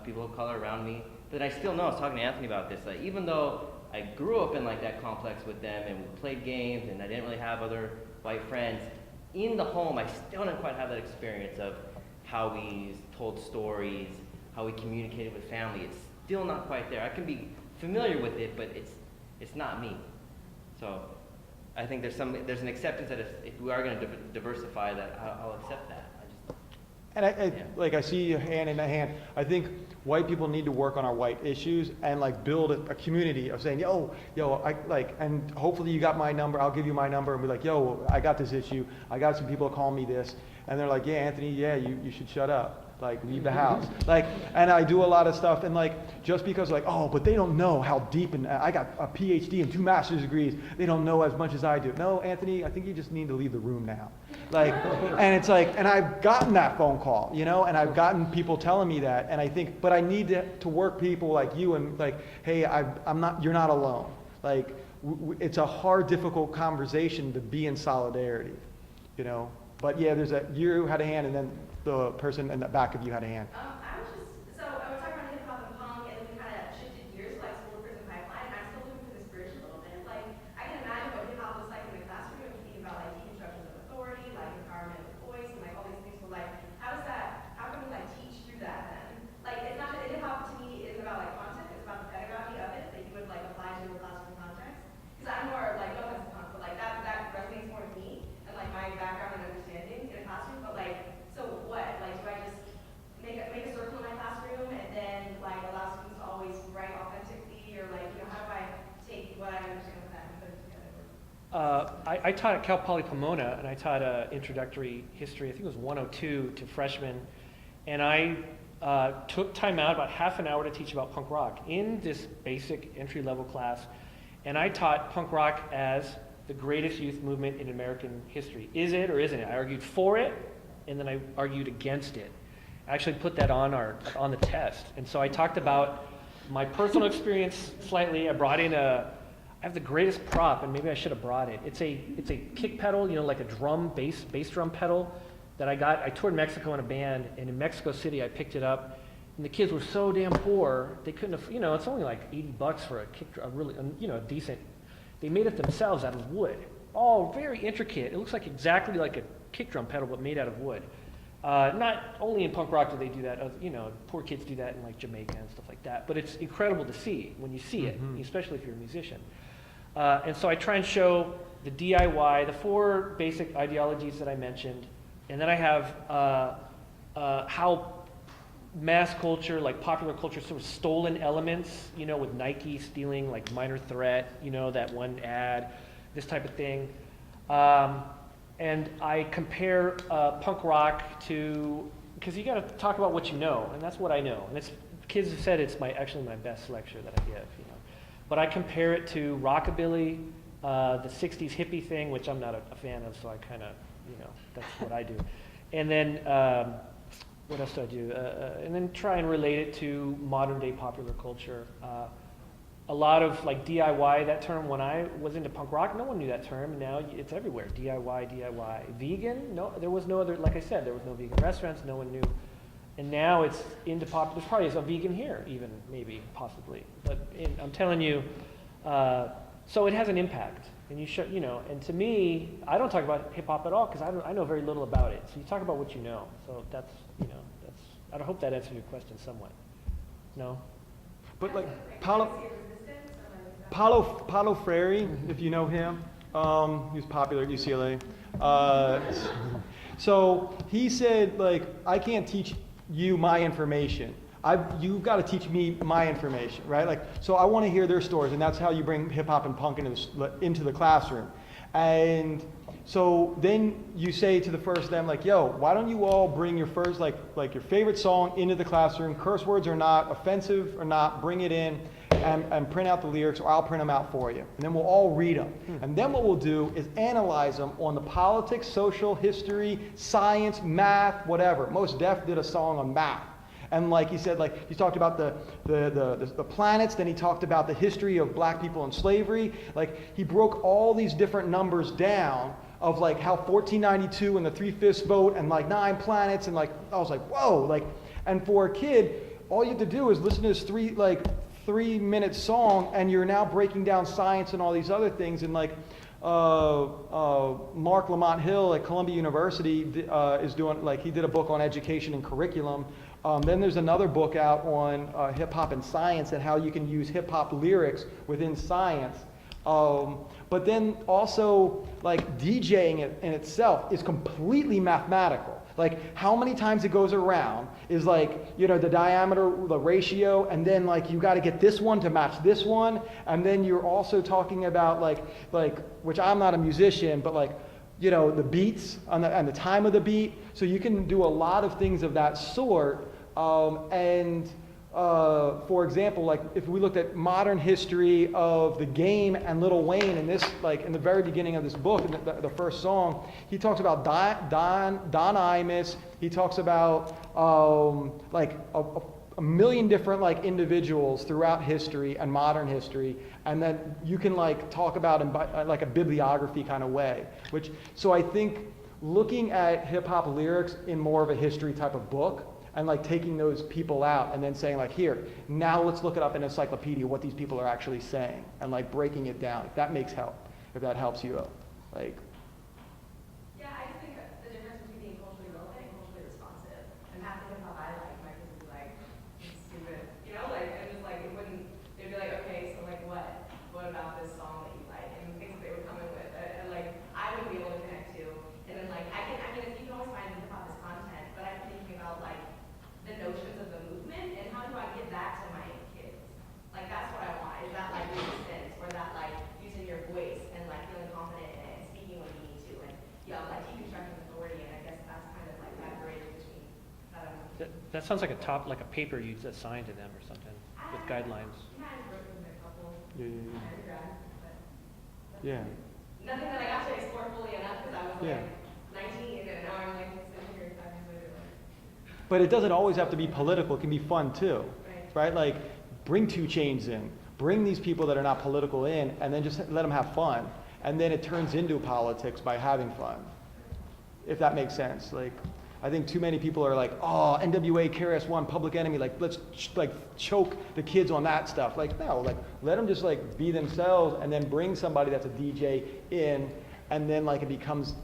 people of color around me, but I still know. I was talking to Anthony about this. Like, even though I grew up in like that complex with them, and we played games, and I didn't really have other white friends in the home, I still didn't quite have that experience of how we told stories, how we communicated with family. It's still not quite there. I can be familiar with it, but it's not me. So I think there's an acceptance that if we are going to diversify, that I'll accept that. And I see you hand in hand. I think white people need to work on our white issues and like build a community of saying, yo, and hopefully you got my number. I'll give you my number and be like, yo, I got this issue. I got some people call me this, and they're like, yeah, Anthony, yeah, you should shut up. Like, leave the house. Like, and I do a lot of stuff, and like, just because like, oh, but they don't know how deep, and I got a PhD and 2 master's degrees, they don't know as much as I do. No, Anthony, I think you just need to leave the room now. Like, and it's like, and I've gotten that phone call, you know, and I've gotten people telling me that, and I think, but I need to work people like you, and like, hey, you're not alone. Like, it's a hard, difficult conversation to be in solidarity, you know. But yeah, you had a hand, and then the person in the back of you had a hand. I was talking about hip hop and punk, and then we kind of shifted gears to like school prison pipeline. And I'm still looking for this bridge a little bit. Like, I can imagine what hip hop looks like in the classroom if you think about like deconstructions of authority, like empowerment of voice, and like all these things. But like, how can we like teach through that then? Like, it's not hip hop to me isn't about like content, it's about the pedagogy of it that you would like apply to a classroom context. Because I'm more like, no offense to punk, but like that resonates more with me and like my background and understanding in a classroom. But like, so what? Like, do I just make a circle in my classroom and then like allow students to always write authentically, or like, you know, how do I take what I understand with that and put it together? I taught at Cal Poly Pomona, and I taught introductory history. I think it was 102 to freshmen, and I took time out about half an hour to teach about punk rock in this basic entry-level class, and I taught punk rock as the greatest youth movement in American history. Is it or isn't it? I argued for it, and then I argued against it. I actually put that on the test. And so I talked about my personal experience slightly. I have the greatest prop, and maybe I should have brought it. It's a kick pedal, you know, like a bass drum pedal that I got. I toured Mexico in a band, and in Mexico City I picked it up, and the kids were so damn poor, they couldn't have, you know, it's only like $80 for a really, you know, decent. They made it themselves out of wood. All very intricate. It looks like exactly like a kick drum pedal, but made out of wood. Not only in punk rock do they do that, you know, poor kids do that in like Jamaica and stuff like that, but it's incredible to see when you see it, especially if you're a musician. And so I try and show the DIY, the 4 basic ideologies that I mentioned, and then I have how mass culture, like popular culture, sort of stolen elements, you know, with Nike stealing like Minor Threat, you know, that one ad, this type of thing. And I compare punk rock to, because you got to talk about what you know, and that's what I know. And kids have said it's actually my best lecture that I give, you know. But I compare it to rockabilly, the 60s hippie thing, which I'm not a fan of, so I kind of, you know, that's what I do. And then, what else do I do? And then try and relate it to modern day popular culture. A lot of like DIY, that term, when I was into punk rock, no one knew that term, and now it's everywhere. DIY. Vegan? No, there was no other, like I said, there was no vegan restaurants, no one knew. And now it's into pop, there's probably a vegan here even, maybe, possibly. But I'm telling you, so it has an impact. And you know, and to me, I don't talk about hip hop at all because I know very little about it. So you talk about what you know. So that's, you know, I hope that answers your question somewhat. No? But like Paulo Freire, if you know him, he was popular at UCLA. So he said, like, I can't teach you my information. You've got to teach me my information, right? Like, so I want to hear their stories, and that's how you bring hip hop and punk into the classroom. And So then you say to the first of them, like, yo, why don't you all bring your first, like your favorite song into the classroom, curse words or not, offensive or not, bring it in and print out the lyrics, or I'll print them out for you. And then we'll all read them. And then what we'll do is analyze them on the politics, social, history, science, math, whatever. Most Def did a song on math. And like he said, like he talked about the planets, then he talked about the history of black people and slavery. Like he broke all these different numbers down of like how 1492 and the 3/5 vote and like 9 planets, and like I was like, whoa, like, and for a kid, all you have to do is listen to this 3-minute song, and you're now breaking down science and all these other things. And like Mark Lamont Hill at Columbia University is doing, like, he did a book on education and curriculum. Then there's another book out on hip hop and science and how you can use hip hop lyrics within science. But then also, like, DJing in itself is completely mathematical. Like, how many times it goes around is like, you know, the diameter, the ratio, and then like you got to get this one to match this one, and then you're also talking about like which I'm not a musician, but like, you know, the beats and the time of the beat. So you can do a lot of things of that sort. For example, like if we looked at modern history of the game and Lil Wayne in this, like in the very beginning of this book, in the first song, he talks about Don Imus. He talks about like a million different like individuals throughout history and modern history, and then you can like talk about in like a bibliography kind of way. So I think looking at hip hop lyrics in more of a history type of book, and like taking those people out and then saying like, here, now let's look it up in an encyclopedia what these people are actually saying, and like breaking it down. If that helps you out. Like, Yeah, I just think the difference between being culturally relevant and culturally responsive. And half the hip hop I like, my kids would be like, it's stupid. You know, like, and just like, they'd be like, okay, so like what about this song that you like? And things that they would come in with. And like, I would be able to connect to. And then like, you can always find hip hop as content, but I'm thinking about like, the notions of the movement and how do I give that to my kids? Like that's what I want. Is that like resistance, or that like using your voice and like feeling confident in it and speaking when you need to, and you know, like deconstructing authority. And I guess that's kind of like that bridge between that. That sounds like a paper you'd assign to them or something with guidelines. Yeah, I wrote them a couple. Yeah. Undergrad, but Yeah. nothing that I got to explore fully enough because I was Yeah. like 19 and now I'm like sitting here 5 years later. But it doesn't always have to be political. It can be fun too, Right. right? Like, bring 2 Chainz in, bring these people that are not political in, and then just let them have fun. And then it turns into politics by having fun, if that makes sense. Like, I think too many people are like, oh, NWA, KRS-One, Public Enemy, like let's choke the kids on that stuff. Like, no, like let them just like be themselves, and then bring somebody that's a DJ in, and then like it becomes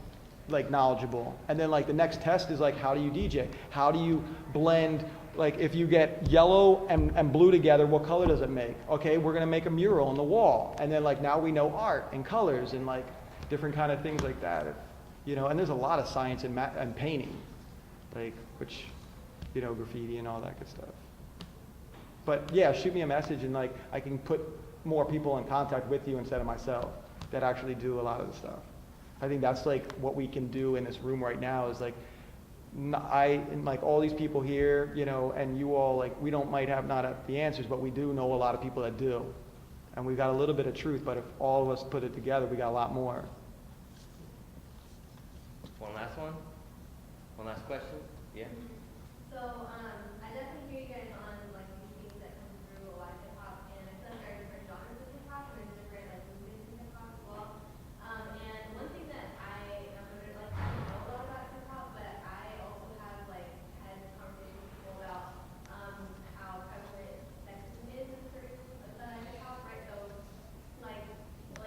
like knowledgeable. And then like the next test is like, how do you DJ? How do you blend, like if you get yellow and blue together, what color does it make? Okay, we're gonna make a mural on the wall. And then like now we know art and colors and like different kind of things like that. You know, and there's a lot of science in and painting, like, which, you know, graffiti and all that good stuff. But yeah, shoot me a message and like I can put more people in contact with you instead of myself that actually do a lot of the stuff. I think that's like what we can do in this room right now is like, and like all these people here, you know, and you all, like, we might have not have the answers, but we do know a lot of people that do. And we've got a little bit of truth, but if all of us put it together, we got a lot more. One last one? One last question? Yeah? So, I definitely hear you guys on like these themes that come through a lot of hip hop, and I feel like there are different genres of hip hop, and there's different like movements in hip hop as well. And one thing that I don't know a lot about hip hop, but I also have like had conversations with people about how prevalent sexism is in certain hip hop, right? So, like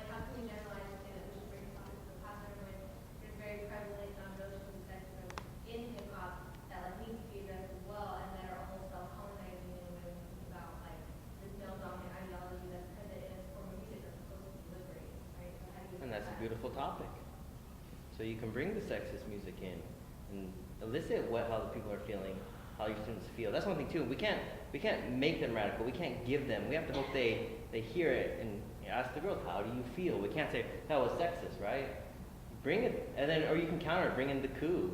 how can we generalize and say that we should bring topics to the past when there's very prevalent notions of sexism in hip hop that like need to be addressed as well, and that are almost self-colonizing in a way when we think about like this male-dominant ideology that's present in a form of music that's supposed to be liberating, right? So how do you And that's a beautiful topic. So you can bring the sexist music in and elicit how the people are feeling, how your students feel. That's one thing too. We can't make them radical. We can't give them. We have to hope they hear it and ask the girls, how do you feel? We can't say that was sexist, right? bring it, and then, or you can counter it, bring in the coup.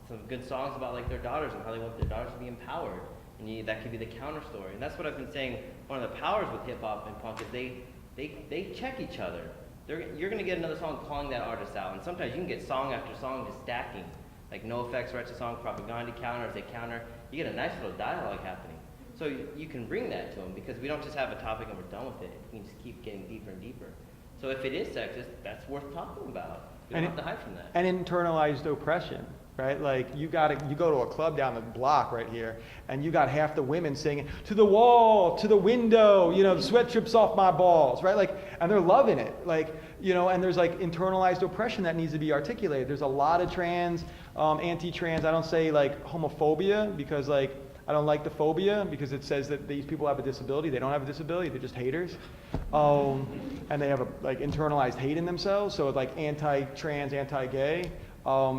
Some good songs about like their daughters and how they want their daughters to be empowered. And that could be the counter story. And that's what I've been saying, one of the powers with hip hop and punk is they check each other. You're gonna get another song calling that artist out. And sometimes you can get song after song just stacking. Like NoFX writes a song, Propaganda counters, they counter. You get a nice little dialogue happening. So you can bring that to them because we don't just have a topic and we're done with it. You can just keep getting deeper and deeper. So if it is sexist, that's worth talking about. We don't have to hide from that. And internalized oppression, right? Like you go to a club down the block right here, and you got half the women singing "To the wall, to the window," the sweat drips off my balls, right? Like, and they're loving it, like, and there's like internalized oppression that needs to be articulated. There's a lot of trans, anti-trans. I don't say like homophobia because like I don't like the phobia because it says that these people have a disability. They don't have a disability. They're just haters. And they have a like internalized hate in themselves. So it's like anti-trans, anti-gay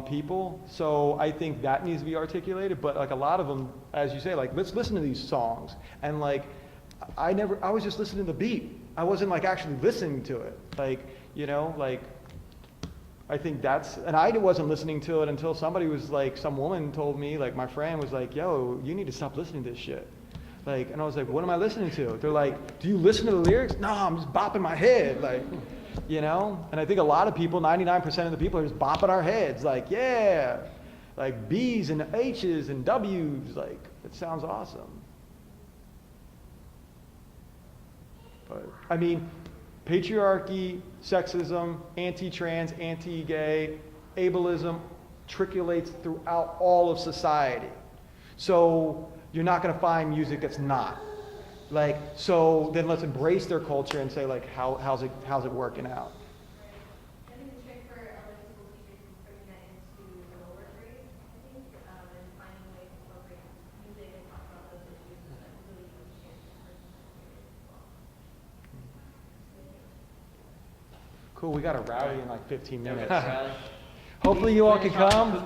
people. So I think that needs to be articulated. But like a lot of them, as you say, like let's listen to these songs. And like I was just listening to the beat. I wasn't like actually listening to it. Like, like I think and I wasn't listening to it until somebody was like, some woman told me, like my friend was like, yo, you need to stop listening to this shit. Like, and I was like, what am I listening to? They're like, do you listen to the lyrics? No, I'm just bopping my head. Like, and I think a lot of people, 99% of the people are just bopping our heads. Like, yeah, like B's and H's and W's. Like, it sounds awesome. But I mean, patriarchy, sexism, anti-trans, anti-gay, ableism trickulates throughout all of society. So you're not going to find music that's not. Like, so then let's embrace their culture and say like, how's it working out? I think the trick for elementary school teachers is bringing that into the lower grades, I think, and finding ways to incorporate music and talk about those issues that really understand the person's experience as well. Cool, we got a rally in like 15 minutes. Rally. Hopefully you all can come.